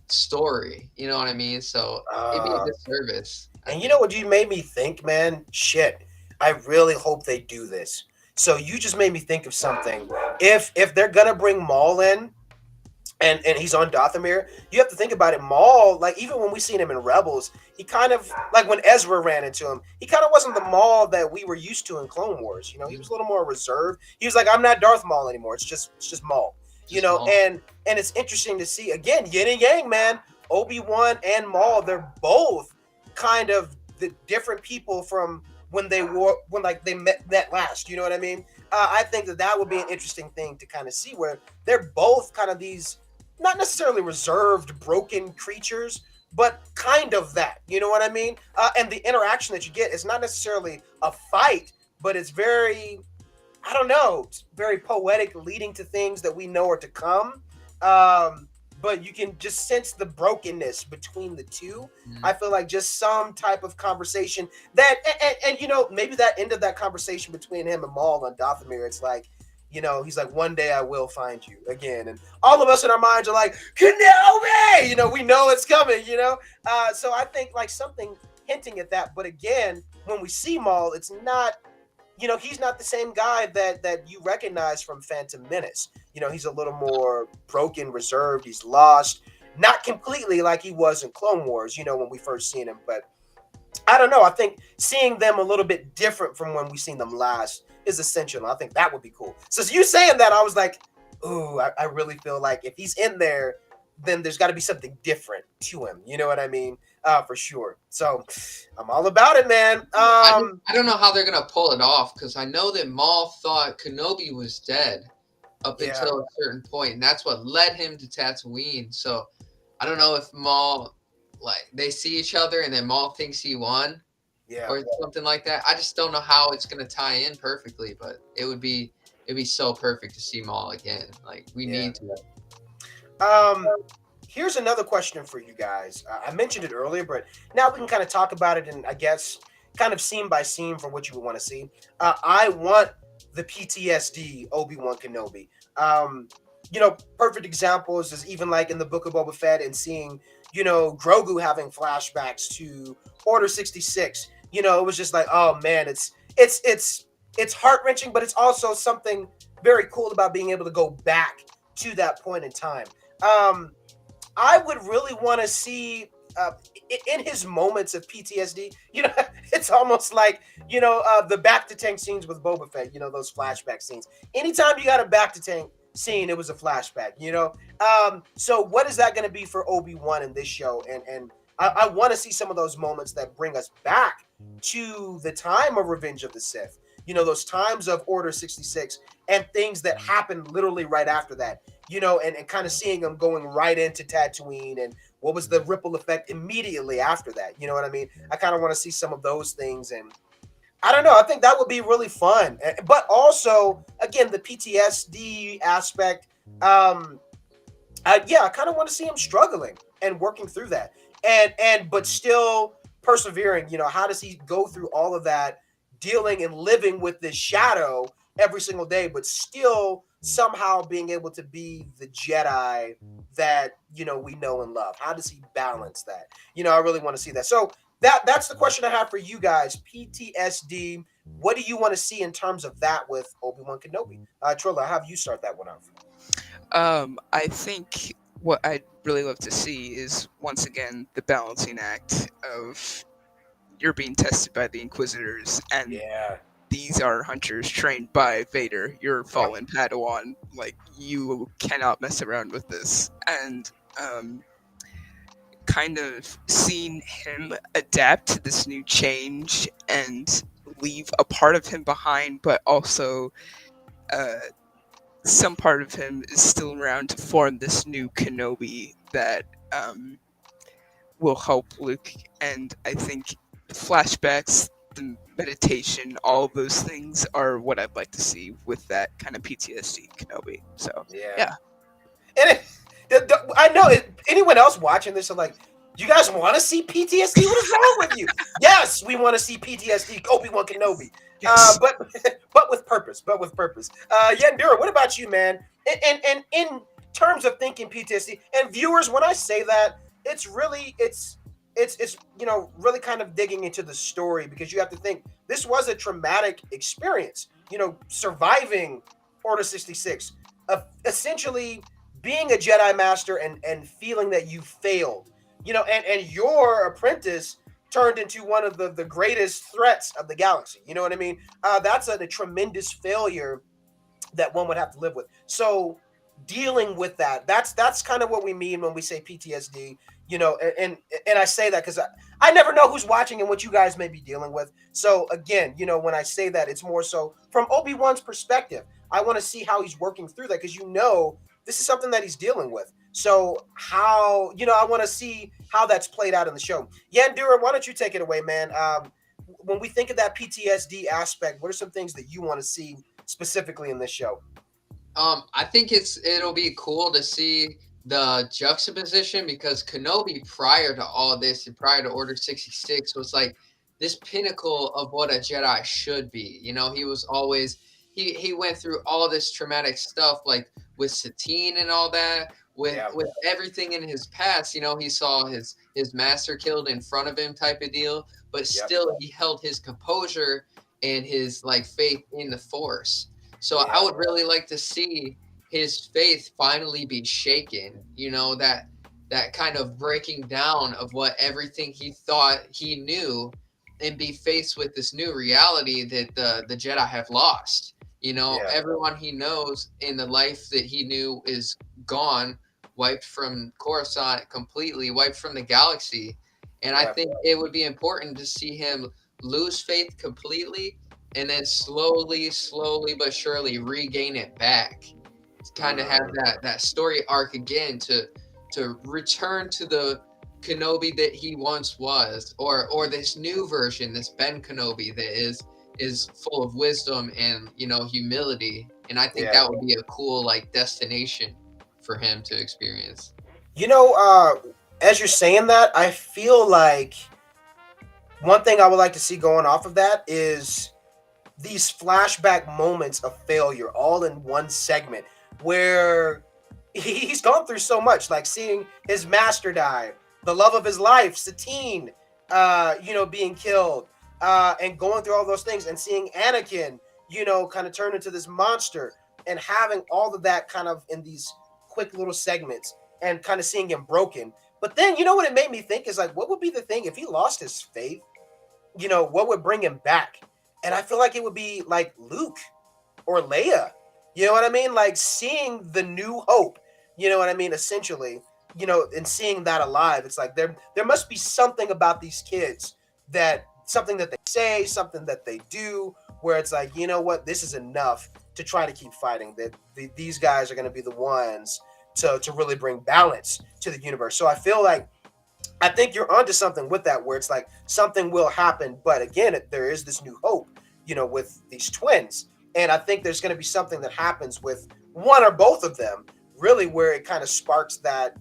story. You know what I mean? So it'd be a disservice. And you know what you made me think, man? Shit. I really hope they do this. So you just made me think of something. If they're gonna bring Maul in, and he's on Dathomir, you have to think about it. Maul, like even when we seen him in Rebels, he kind of like when Ezra ran into him, he kind of wasn't the Maul that we were used to in Clone Wars. He was a little more reserved. He was like, I'm not Darth Maul anymore. It's just Maul. Maul. And it's interesting to see again, yin and yang, man. Obi-Wan and Maul, they're both kind of the different people from when they met last. You know what I mean? I think that would be an interesting thing to kind of see, where they're both kind of these not necessarily reserved, broken creatures, but kind of that. You know what I mean? And the interaction that you get is not necessarily a fight, but it's very, I don't know, it's very poetic, leading to things that we know are to come. But you can just sense the brokenness between the two. I feel like just some type of conversation that, and maybe that end of that conversation between him and Maul on Dathomir, it's like, he's like, one day I will find you again. And all of us in our minds are like, Kenobi! We know it's coming, So I think like something hinting at that. But again, when we see Maul, it's not, he's not the same guy that you recognize from Phantom Menace. He's a little more broken, reserved. He's lost, not completely like he was in Clone Wars, when we first seen him. But I don't know. I think seeing them a little bit different from when we seen them last is essential. I think that would be cool. So you saying that, I was like, ooh, I really feel like if he's in there, then there's got to be something different to him. You know what I mean? For sure. So I'm all about it, man. I don't know how they're going to pull it off, because I know that Maul thought Kenobi was dead up until a certain point, and that's what led him to Tatooine. So I don't know if Maul, they see each other and then Maul thinks he won, or something like that. I just don't know how it's going to tie in perfectly, but it'd be so perfect to see Maul again. We need to. Here's another question for you guys. I mentioned it earlier, but now we can kind of talk about it, and I guess kind of scene by scene for what you would want to see. I want the PTSD Obi-Wan Kenobi. Perfect examples is even like in the Book of Boba Fett and seeing, Grogu having flashbacks to Order 66. It was just like, oh man, it's heart-wrenching, but it's also something very cool about being able to go back to that point in time. I would really want to see in his moments of PTSD. It's almost like the back to tank scenes with Boba Fett. Those flashback scenes. Anytime you got a back to tank scene, it was a flashback. So what is that going to be for Obi-Wan in this show? And I want to see some of those moments that bring us back to the time of Revenge of the Sith. Those times of Order 66 and things that happened literally right after that. And kind of seeing them going right into Tatooine and what was the ripple effect immediately after that. You know what I mean? I kind of want to see some of those things. And I don't know. I think that would be really fun. But also, again, the PTSD aspect. I kind of want to see him struggling and working through that. But still persevering. How does he go through all of that, dealing and living with this shadow every single day, but still somehow being able to be the Jedi that we know and love? How does he balance that? I really want to see that. So that's the question I have for you guys. PTSD. What do you want to see in terms of that with Obi-Wan Kenobi? Trilla, I'll have you start that one off. I think what I'd really love to see is once again the balancing act of you're being tested by the Inquisitors, and these are hunters trained by Vader. You're fallen Padawan. Like, you cannot mess around with this. And kind of seeing him adapt to this new change and leave a part of him behind, but also some part of him is still around to form this new Kenobi that will help Luke. And I think flashbacks, the meditation, all of those things are what I'd like to see with that kind of PTSD Kenobi. So yeah. And I know anyone else watching this are like, you guys want to see PTSD? What is wrong with you? Yes, we want to see PTSD Obi-Wan Kenobi. Yes. But with purpose. Yandura, what about you, man? And in terms of thinking PTSD, and viewers, when I say that, it's really really kind of digging into the story, because you have to think this was a traumatic experience. Surviving Order 66, essentially being a Jedi Master and feeling that you failed. And your apprentice turned into one of the greatest threats of the galaxy. You know what I mean? That's a tremendous failure that one would have to live with. So dealing with that's kind of what we mean when we say PTSD. And I say that because I never know who's watching and what you guys may be dealing with. So again, when I say that, it's more so from Obi-Wan's perspective. I want to see how he's working through that, because this is something that he's dealing with. So how, I want to see how that's played out in the show. Yandura, why don't you take it away, man? When we think of that PTSD aspect, what are some things that you want to see specifically in this show? I think it'll be cool to see the juxtaposition, because Kenobi, prior to all this and prior to Order 66, was like this pinnacle of what a Jedi should be. He was always he went through all this traumatic stuff, like with Satine and all that, with everything in his past. He saw his master killed in front of him, type of deal, but still he held his composure and his faith in the Force. So I would really like to see his faith finally be shaken, that kind of breaking down of what everything he thought he knew, and be faced with this new reality that the Jedi have lost. Everyone he knows in the life that he knew is gone, wiped from Coruscant completely, wiped from the galaxy. And I think it would be important to see him lose faith completely, and then slowly but surely regain it back. To kind of have that story arc again, to return to the Kenobi that he once was, or this new version, this Ben Kenobi that is full of wisdom and humility. And I think that would be a cool destination for him to experience. As you're saying that, I feel like one thing I would like to see going off of that is these flashback moments of failure all in one segment where he's gone through so much, like seeing his master die, the love of his life, Satine, being killed, and going through all those things and seeing Anakin, kind of turn into this monster and having all of that kind of in these quick little segments and kind of seeing him broken. But then, what it made me think is like, what would be the thing if he lost his faith? What would bring him back? And I feel like it would be like Luke or Leia. You know what I mean? Like seeing the new hope, you know what I mean? Essentially, and seeing that alive. It's like there must be something about these kids, that something that they say, something that they do, where it's like, you know what, this is enough to try to keep fighting. That these guys are going to be the ones to really bring balance to the universe. So I think you're onto something with that, where it's like something will happen, but again, there is this new hope, with these twins, and I think there's going to be something that happens with one or both of them, really, where it kind of sparks that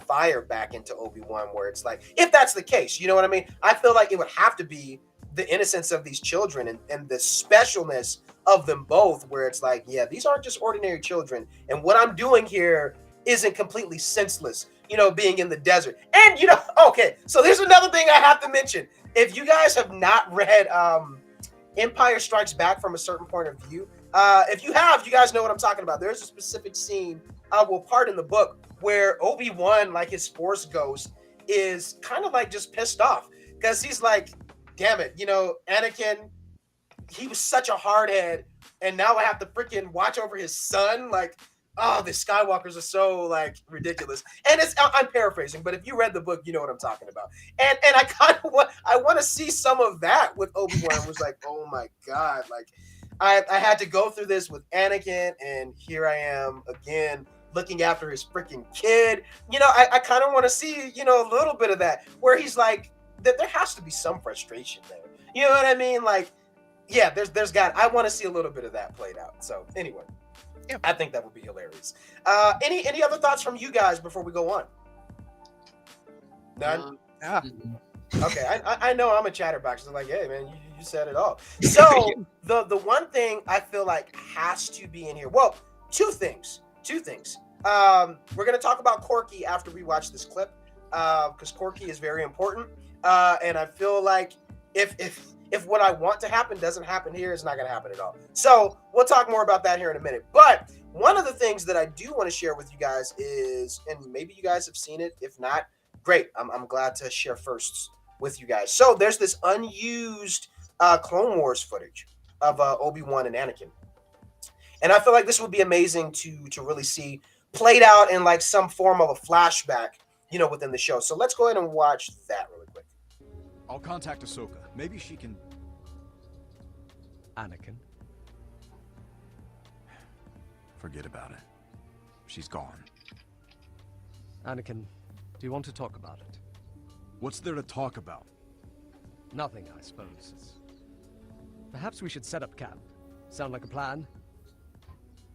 fire back into Obi-Wan, where it's like, if that's the case, you know what I mean? I feel like it would have to be the innocence of these children and the specialness of them both, where it's like, yeah, these aren't just ordinary children, and what I'm doing here isn't completely senseless, being in the desert. And okay, so there's another thing I have to mention. If you guys have not read Empire Strikes Back from a certain point of view, if you have, you guys know what I'm talking about. There's a specific scene, part in the book where Obi-Wan, like his Force ghost, is kind of like just pissed off because he's like, damn it, Anakin, he was such a hardhead, and now I have to freaking watch over his son. Like, oh, the Skywalkers are so like ridiculous. And I'm paraphrasing, but if you read the book, you know what I'm talking about. And I kind of want to see some of that with Obi-Wan. Was like, oh my god, like I had to go through this with Anakin, and here I am again looking after his freaking kid. I kind of want to see, a little bit of that, where he's like, that there has to be some frustration there. You know what I mean? Like, yeah, I want to see a little bit of that played out. So anyway, yeah, I think that would be hilarious. Any other thoughts from you guys before we go on? None? Yeah. Okay, I know I'm a chatterbox. I'm like, hey man, you said it all. So the one thing I feel like has to be in here. Well, two things. We're gonna talk about Corky after we watch this clip, because Corky is very important. And I feel like if what I want to happen doesn't happen here, it's not gonna happen at all. So we'll talk more about that here in a minute. But one of the things that I do want to share with you guys is, and maybe you guys have seen it. If not, great. I'm glad to share firsts with you guys. So there's this unused Clone Wars footage of Obi-Wan and Anakin. And I feel like this would be amazing to really see played out in like some form of a flashback, within the show. So let's go ahead and watch that really quick. I'll contact Ahsoka. Maybe she can... Anakin? Forget about it. She's gone. Anakin, do you want to talk about it? What's there to talk about? Nothing, I suppose. Perhaps we should set up camp. Sound like a plan?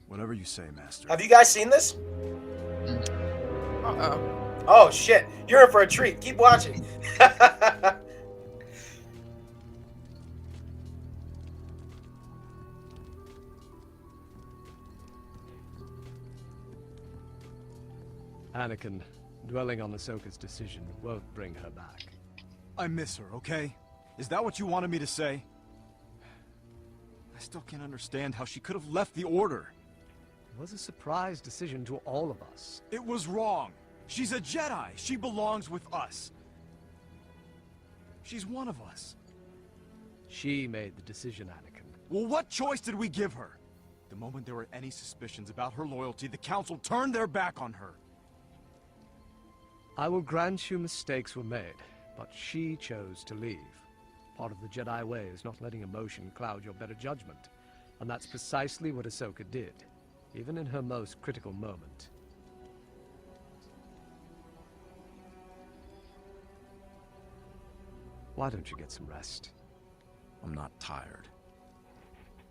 Whatever you say, Master. Have you guys seen this? Uh-oh. Oh shit, you're in for a treat. Keep watching. Anakin, dwelling on Ahsoka's decision won't bring her back. I miss her, okay? Is that what you wanted me to say? I still can't understand how she could have left the Order. It was a surprise decision to all of us. It was wrong. She's a Jedi. She belongs with us. She's one of us. She made the decision, Anakin. Well, what choice did we give her? The moment there were any suspicions about her loyalty, the Council turned their back on her. I will grant you mistakes were made, but she chose to leave. Part of the Jedi way is not letting emotion cloud your better judgment. And that's precisely what Ahsoka did, even in her most critical moment. Why don't you get some rest? I'm not tired.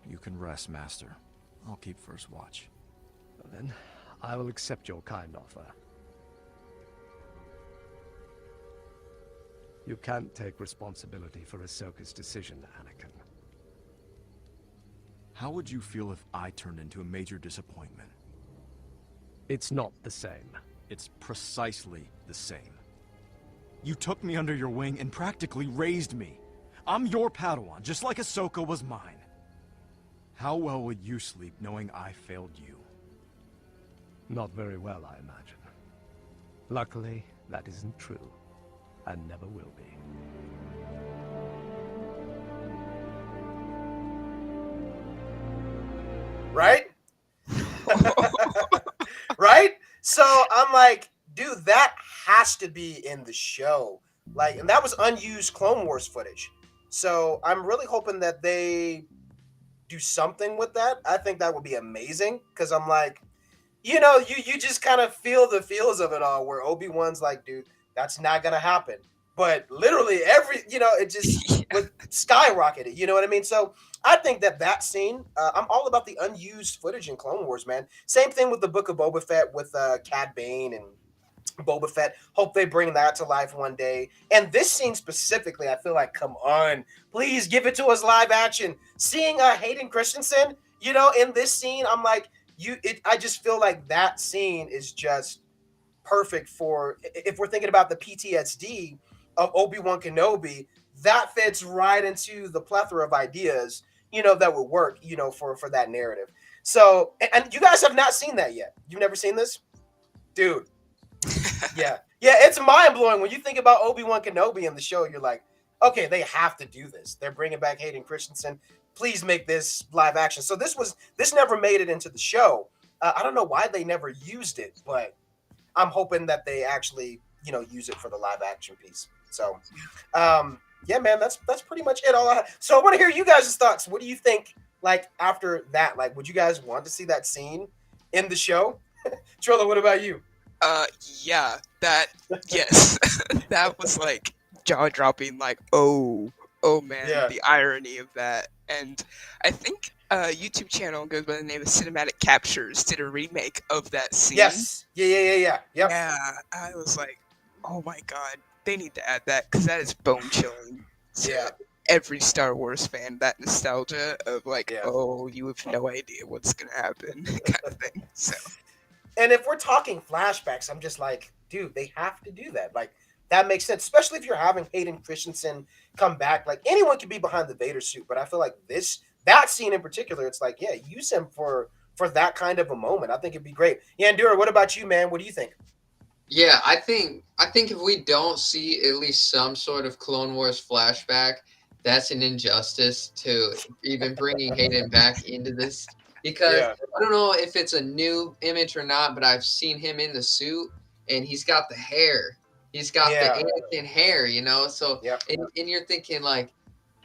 You can rest, Master. I'll keep first watch. Well, then, I will accept your kind offer. You can't take responsibility for Ahsoka's decision, Anakin. How would you feel if I turned into a major disappointment? It's not the same. It's precisely the same. You took me under your wing and practically raised me. I'm your Padawan, just like Ahsoka was mine. How well would you sleep knowing I failed you? Not very well, I imagine. Luckily, that isn't true, and never will be. Right? Right? So I'm like, dude, that has to be in the show. Like, and that was unused Clone Wars footage. So I'm really hoping that they do something with that. I think that would be amazing because I'm like, you know, you just kind of feel the feels of it all where Obi-Wan's like, dude, that's not gonna happen. But literally it just would skyrocket it. You know what I mean? So I think that scene, I'm all about the unused footage in Clone Wars, man. Same thing with the Book of Boba Fett with Cad Bane and Boba Fett. Hope they bring that to life one day. And this scene specifically, I feel like, come on, please give it to us live action. Seeing Hayden Christensen, in this scene, I'm like, I just feel like that scene is just perfect for, if we're thinking about the PTSD of Obi-Wan Kenobi, that fits right into the plethora of ideas, that would work, for that narrative. So, and you guys have not seen that yet. You've never seen this? Dude. Yeah, it's mind-blowing when you think about Obi-Wan Kenobi in the show. You're like, okay, they have to do this. They're bringing back Hayden Christensen. Please make this live action. So this never made it into the show. I don't know why they never used it, but I'm hoping that they actually, use it for the live action piece. So, yeah, man, that's pretty much it. All I have. So I want to hear you guys' thoughts. What do you think? Like after that, like, would you guys want to see that scene in the show? Trilla, what about you? Yeah, yes, that was like jaw dropping. Like, oh man, Yeah. the irony of that. And I think YouTube channel goes by the name of Cinematic Captures did a remake of that scene. Yes. Yeah. Yep. Yeah, I was like, oh my god, they need to add that because that is bone chilling. Yeah. Every Star Wars fan, that nostalgia of like, Yeah. oh, you have no idea what's gonna happen, kind of thing. So. And if we're talking flashbacks, I'm just like, dude, they have to do that. Like, that makes sense, especially if you're having Hayden Christensen come back. Like, anyone could be behind the Vader suit, but I feel like that scene in particular, it's like, yeah, use him for that kind of a moment. I think it'd be great. Yeah, Andura, what about you, man? What do you think? Yeah, I think if we don't see at least some sort of Clone Wars flashback, that's an injustice to even bringing Hayden back into this. Because I don't know if it's a new image or not, but I've seen him in the suit and he's got the hair. He's got the Anakin hair, So, and you're thinking like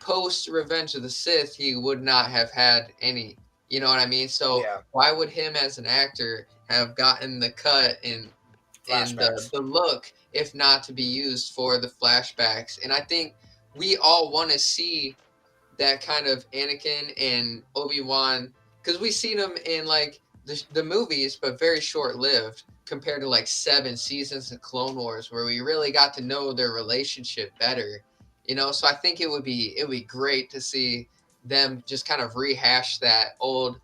post Revenge of the Sith, he would not have had any, you know what I mean? So why would him as an actor have gotten the cut and the look if not to be used for the flashbacks? And I think we all want to see that kind of Anakin and Obi-Wan, because we've seen them in like the movies, but very short-lived compared to like 7 seasons of Clone Wars where we really got to know their relationship better, So I think it would be great to see them just kind of rehash that old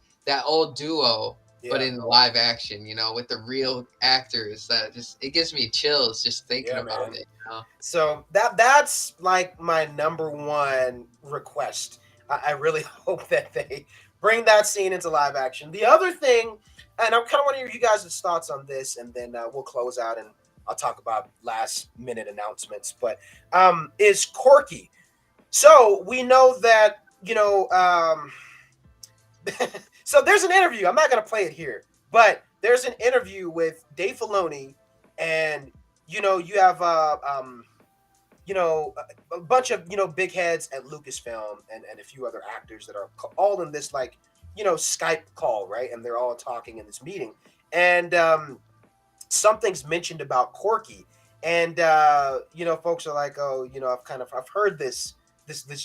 duo, but in live action, with the real actors. It gives me chills just thinking about it. So that's like my number one request. I really hope that they bring that scene into live action. The other thing, and I kind of want to hear you guys' thoughts on this, and then we'll close out and I'll talk about last minute announcements, but is Corky. So we know that, so there's an interview. I'm not going to play it here, but there's an interview with Dave Filoni, and you have a bunch of big heads at Lucasfilm and a few other actors that are all in this Skype call, right? And they're all talking in this meeting, and something's mentioned about Corky, and folks are like, oh, I've heard this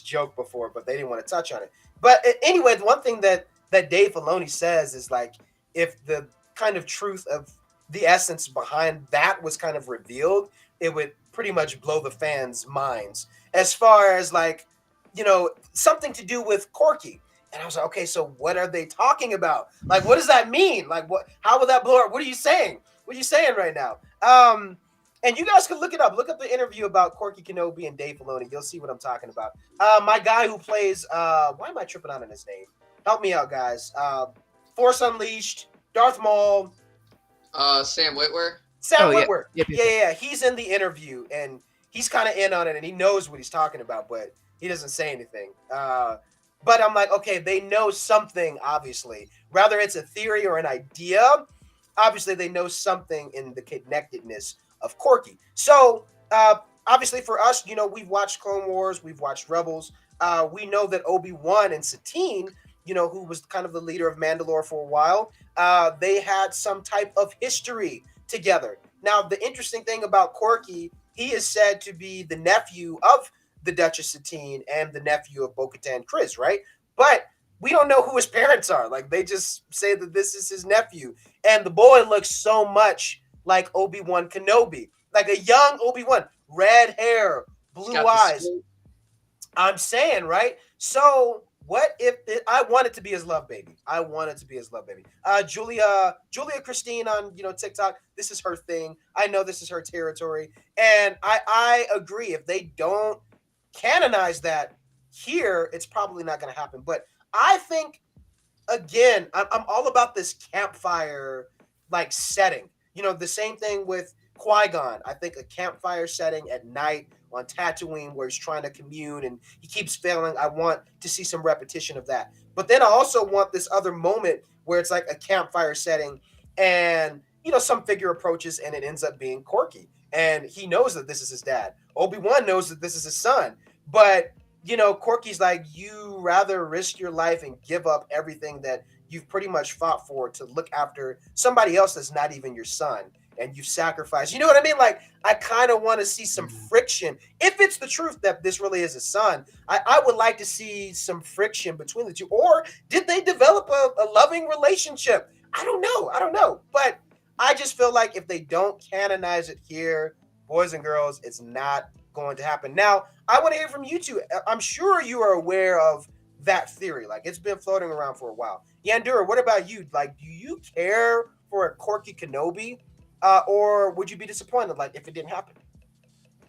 joke before, but they didn't want to touch on it. But anyway, the one thing that Dave Filoni says is like, if the kind of truth of the essence behind that was kind of revealed, it would pretty much blow the fans' minds as far as like, something to do with Corky. And I was like, okay, so what are they talking about? Like, what does that mean? Like, what? How will that blow up? What are you saying? What are you saying right now? And you guys can look it up. Look up the interview about Corky Kenobi and Dave Filoni. You'll see what I'm talking about. My guy who plays, why am I tripping out on his name? Help me out, guys. Force Unleashed, Darth Maul. Sam Witwer. Sam Oh, yeah. Witwer. Yep, yep, Yeah. He's in the interview, and he's kind of in on it, and he knows what he's talking about, but he doesn't say anything. But I'm like, okay, they know something, obviously. Whether it's a theory or an idea, obviously they know something in the connectedness of Corky. So, obviously for us, we've watched Clone Wars, we've watched Rebels. We know that Obi-Wan and Satine, who was kind of the leader of Mandalore for a while, they had some type of history together. Now, the interesting thing about Corky, he is said to be the nephew of the Duchess Satine and the nephew of Bo-Katan Kryze, right? But we don't know who his parents are. Like, they just say that this is his nephew. And the boy looks so much like Obi-Wan Kenobi, like a young Obi-Wan, red hair, blue eyes. I'm saying, right? So what if I want it to be his love baby? I want it to be his love baby. Julia Christine on TikTok. This is her thing. I know this is her territory, and I agree. If they don't canonize that here, it's probably not going to happen. But I think again, I'm all about this campfire like setting. The same thing with Qui-Gon. I think a campfire setting at night on Tatooine where he's trying to commune and he keeps failing. I want to see some repetition of that. But then I also want this other moment where it's like a campfire setting and some figure approaches and it ends up being Corky. And he knows that this is his dad. Obi-Wan knows that this is his son. But Corky's like, you rather risk your life and give up everything that you've pretty much fought for to look after somebody else that's not even your son, and you've sacrificed. You know what I mean? Like, I kind of want to see some friction. If it's the truth that this really is his son, I would like to see some friction between the two. Or did they develop a loving relationship? I don't know. But I just feel like if they don't canonize it here, boys and girls, it's not going to happen. Now, I want to hear from you two. I'm sure you are aware of that theory. Like, it's been floating around for a while. Yandura, what about you? Like, do you care for a Corky Kenobi? Or would you be disappointed, like, if it didn't happen?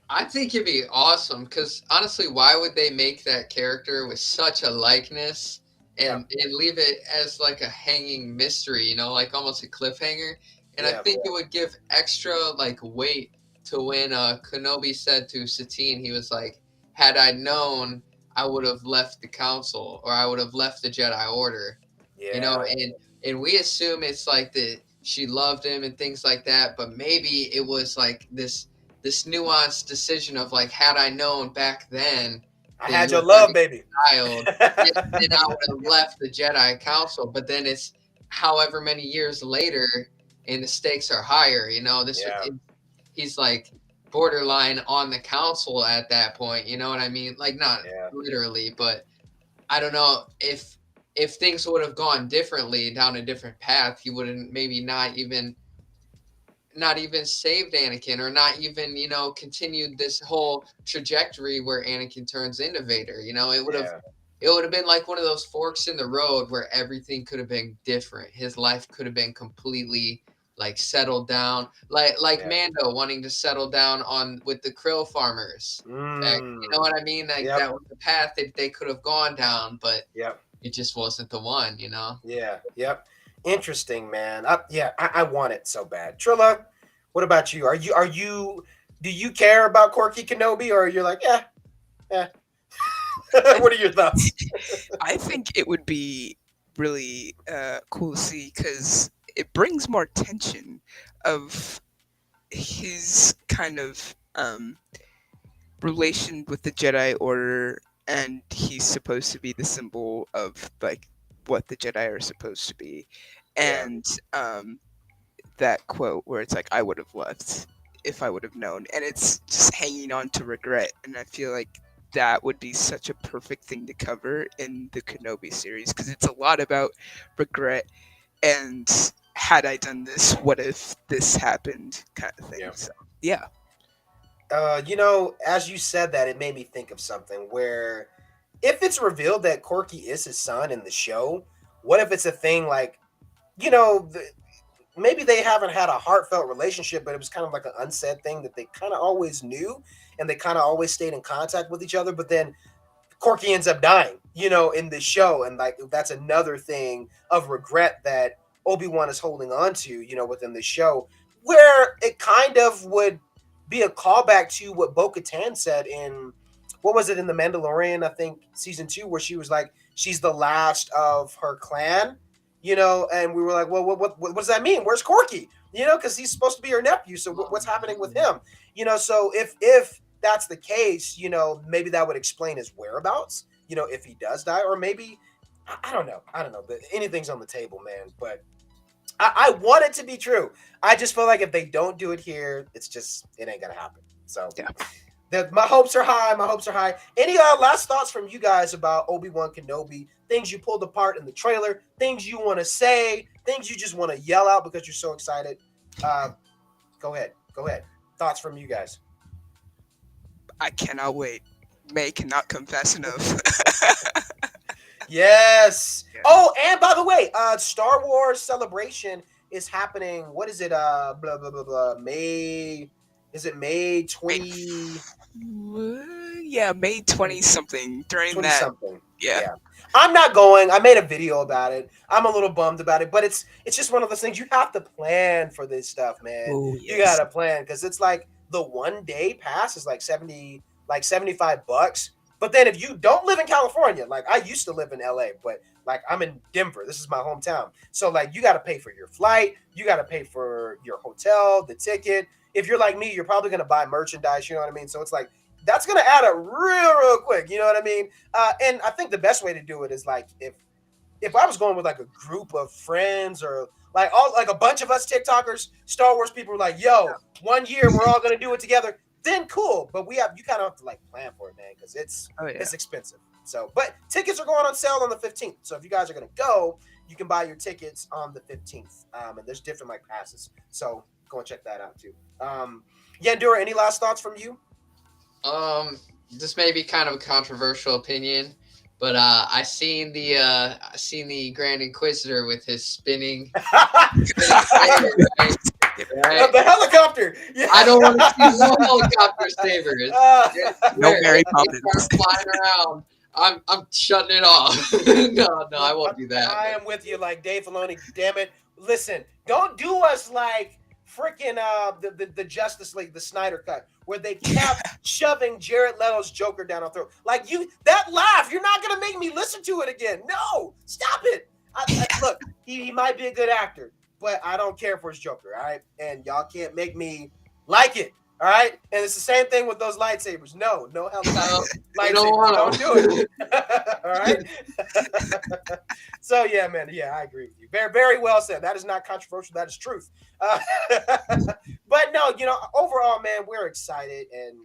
I think it'd be awesome, because honestly, why would they make that character with such a likeness and leave it as like a hanging mystery, like almost a cliffhanger? And I think it would give extra like weight to when Kenobi said to Satine, he was like, had I known, I would have left the council, or I would have left the Jedi Order. And we assume it's like that she loved him and things like that, but maybe it was like this nuanced decision of like, had I known back then, I had your love, baby. Child, then I would have left the Jedi Council. But then it's however many years later, and the stakes are higher. He's like borderline on the council at that point. You know what I mean? Like, not literally, but I don't know if things would have gone differently down a different path, he wouldn't maybe not even saved Anakin, or not even, continued this whole trajectory where Anakin turns into Vader. It would have been like one of those forks in the road where everything could have been different. His life could have been completely like settled down, like Mando wanting to settle down with the Krill farmers. You know what I mean? Like that was the path that they could have gone down, but it just wasn't the one, Interesting, man. I want it so bad. Trilla, what about you? Do you care about Corky Kenobi, or you're like, yeah? What are your thoughts? I think it would be really cool to see, because it brings more tension of his kind of relation with the Jedi Order, and he's supposed to be the symbol of like what the Jedi are supposed to be, and that quote where it's like, I would have left if I would have known, and it's just hanging on to regret. And I feel like that would be such a perfect thing to cover in the Kenobi series, because it's a lot about regret and had I done this, what if this happened, kind of thing. So, yeah. You know, as you said that, it made me think of something where if it's revealed that Corky is his son in the show, what if it's a thing like, you know, maybe they haven't had a heartfelt relationship, but it was kind of like an unsaid thing that they kind of always knew and they kind of always stayed in contact with each other. But then Corky ends up dying, you know, in the show. And like, that's another thing of regret that Obi-Wan is holding on to, you know, within the show, where it kind of would be a callback to what Bo-Katan said in, what was it, in The Mandalorian, I think season 2, where she was like, she's the last of her clan, you know, and we were like, well, what does that mean? Where's Corky? You know, because he's supposed to be her nephew. So what's happening with him? You know, so if that's the case, you know, maybe that would explain his whereabouts, you know, if he does die, or maybe, I don't know. But anything's on the table, man. But I want it to be true. I just feel like if they don't do it here, it ain't gonna happen. So Yeah. my hopes are high. Any last thoughts from you guys about Obi-Wan Kenobi? Things you pulled apart in the trailer, things you want to say, things you just want to yell out because you're so excited. Go ahead. Thoughts from you guys. I cannot wait. May cannot confess enough. Yes. Yeah. Oh, and by the way, Star Wars Celebration is happening. What is it? Blah blah blah blah. May. Is it May 20? Yeah, May 20 something during 20 that. something. Yeah. I'm not going. I made a video about it. I'm a little bummed about it, but it's just one of those things you have to plan for this stuff, man. Ooh, You yes. gotta plan because it's like the 1 day pass is like $75. But then if you don't live in California, like I used to live in LA, but like I'm in Denver. This is my hometown. So like you got to pay for your flight, you got to pay for your hotel, the ticket. If you're like me, you're probably going to buy merchandise, you know what I mean? So it's like that's going to add up real quick, you know what I mean? And I think the best way to do it is like if I was going with like a group of friends or like a bunch of us TikTokers, Star Wars people were like, yo, 1 year we're all going to do it together. Then cool, but you kind of have to like plan for it, man, because it's expensive. So, but tickets are going on sale on the 15th. So if you guys are gonna go, you can buy your tickets on the 15th. And there's different like passes. So go and check that out too. Yandura, any last thoughts from you? This may be kind of a controversial opinion, but I seen the Grand Inquisitor with his spinning. Right? The helicopter. Yeah. I don't want to see no helicopter sabers. No Mary Poppins. Flying around. I'm shutting it off. No, I won't do that. I am with you, like Dave Filoni. Damn it! Listen, don't do us like freaking the Justice League, the Snyder Cut, where they kept shoving Jared Leto's Joker down our throat. Like that laugh, you're not gonna make me listen to it again. No, stop it. Look, he might be a good actor, but I don't care for his Joker, all right? And y'all can't make me like it, all right? And it's the same thing with those lightsabers. No helicopter lightsabers. Don't do it. All right? So, yeah, man. Yeah, I agree with you. Very, very well said. That is not controversial. That is truth. But, no, you know, overall, man, we're excited. And,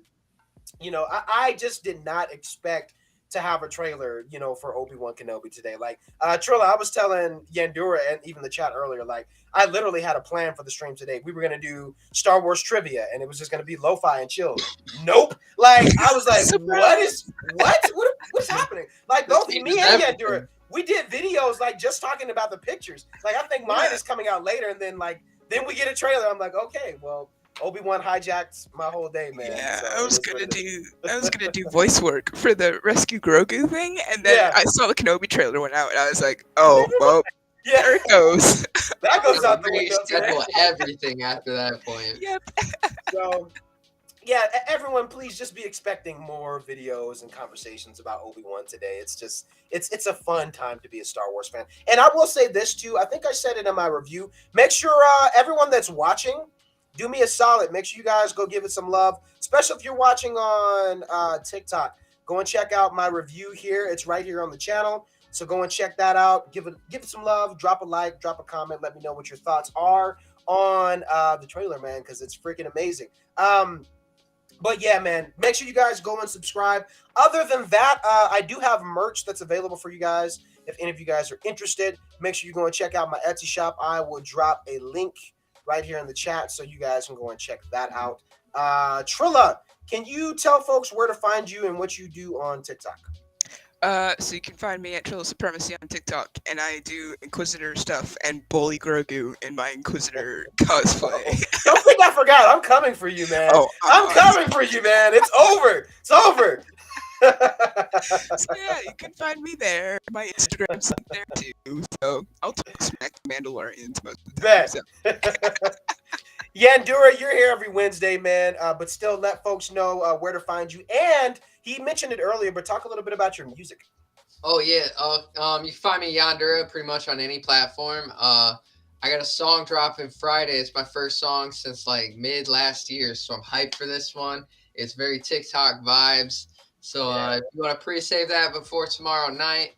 you know, I just did not expect to have a trailer, you know, for Obi-Wan Kenobi today. Like, Trilla, I was telling Yandura and even the chat earlier, like, I literally had a plan for the stream today. We were going to do Star Wars trivia, and it was just going to be lo-fi and chill. Nope. Like, I was like, what's happening? Like, both me and Yandura, we did videos, like, just talking about the pictures. Like, I think mine is coming out later, and then we get a trailer. I'm like, okay, well, Obi-Wan hijacked my whole day, man. Yeah, so I was gonna do voice work for the Rescue Grogu thing, and then I saw the Kenobi trailer went out, and I was like, oh, well, there it goes. That goes out the window. Reschedule everything after that point. Yep. So, yeah, everyone, please just be expecting more videos and conversations about Obi-Wan today. It's just, it's a fun time to be a Star Wars fan. And I will say this too. I think I said it in my review. Make sure everyone that's watching, do me a solid. Make sure you guys go give it some love, especially if you're watching on TikTok. Go and check out my review here. It's right here on the channel. So go and check that out. Give it some love. Drop a like, drop a comment. Let me know what your thoughts are on the trailer, man, because it's freaking amazing. But yeah, man, make sure you guys go and subscribe. Other than that, I do have merch that's available for you guys. If any of you guys are interested, make sure you go and check out my Etsy shop. I will drop a link right here in the chat so you guys can go and check that out. Trilla, can you tell folks where to find you and what you do on TikTok? So you can find me at Trill Supremacy on TikTok, and I do Inquisitor stuff and bully Grogu in my Inquisitor cosplay. Don't think I forgot. I'm coming for you, man. Oh, I'm coming for you, man. It's over. It's over. So yeah, you can find me there. My Instagram's up there too. So I'll talk smack to Mandalorians most of the time. Bet. So. Yandura, you're here every Wednesday, man. But still, let folks know where to find you. And he mentioned it earlier, but talk a little bit about your music. Oh yeah, you can find me Yandura pretty much on any platform. I got a song dropping Friday. It's my first song since like mid last year, so I'm hyped for this one. It's very TikTok vibes. So if you want to pre-save that before tomorrow night,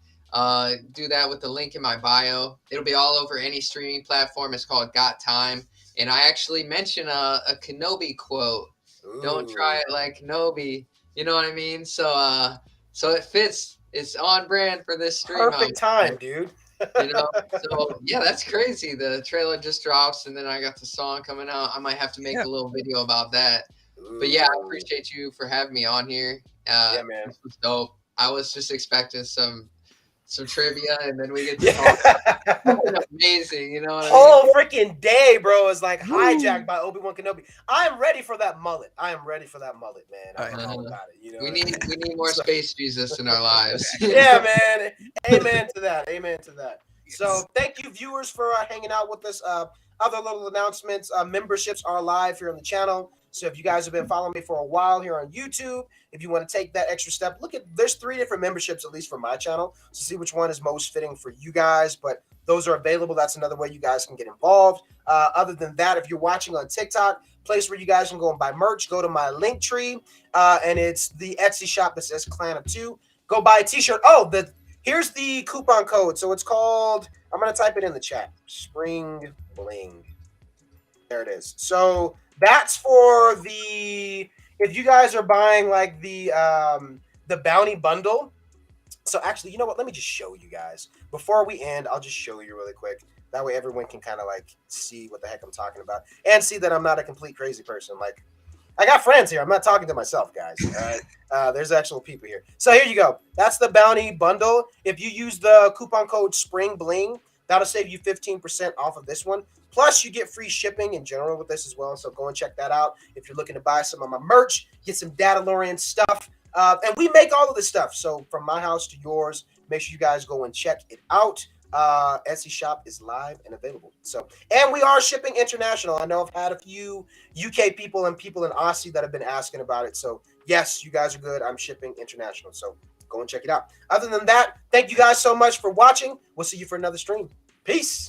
do that with the link in my bio. It'll be all over any streaming platform. It's called Got Time. And I actually mention a Kenobi quote. Ooh. Don't try it like Kenobi. You know what I mean? So so it fits. It's on brand for this stream. Perfect time, dude. You know, so yeah, that's crazy. The trailer just drops, and then I got the song coming out. I might have to make a little video about that. But yeah, I appreciate you for having me on here. Yeah, man. This was dope. I was just expecting some trivia, and then we get to talk. Amazing, you know what I mean? Whole freaking day, bro, is like hijacked by Obi-Wan Kenobi. I'm ready for that mullet. I am ready for that mullet, man. I'm all about it. You know, we need more space Jesus in our lives. Yeah, man. Amen to that. Amen to that. So thank you, viewers, for hanging out with us. Other little announcements. Memberships are live here on the channel. So if you guys have been following me for a while here on YouTube, if you want to take that extra step, there's 3 different memberships, at least for my channel. So see which one is most fitting for you guys. But those are available. That's another way you guys can get involved. Other than that, if you're watching on TikTok, place where you guys can go and buy merch, go to my link tree. And it's the Etsy shop that says Clan of 2. Go buy a t-shirt. Oh, here's the coupon code. So it's called, I'm going to type it in the chat. Spring Bling. There it is. So that's for if you guys are buying like the bounty bundle. So actually, you know what? Let me just show you guys. Before we end, I'll just show you really quick. That way everyone can kind of like see what the heck I'm talking about and see that I'm not a complete crazy person. Like, I got friends here. I'm not talking to myself, guys. All right. There's actual people here. So here you go. That's the bounty bundle. If you use the coupon code Spring Bling, that'll save you 15% off of this one. Plus, you get free shipping in general with this as well. So go and check that out. If you're looking to buy some of my merch, get some Datalorian stuff. And we make all of this stuff. So from my house to yours, make sure you guys go and check it out. Etsy shop is live and available. So, and we are shipping international. I know I've had a few UK people and people in Aussie that have been asking about it. So yes, you guys are good. I'm shipping international. So go and check it out. Other than that, thank you guys so much for watching. We'll see you for another stream. Peace.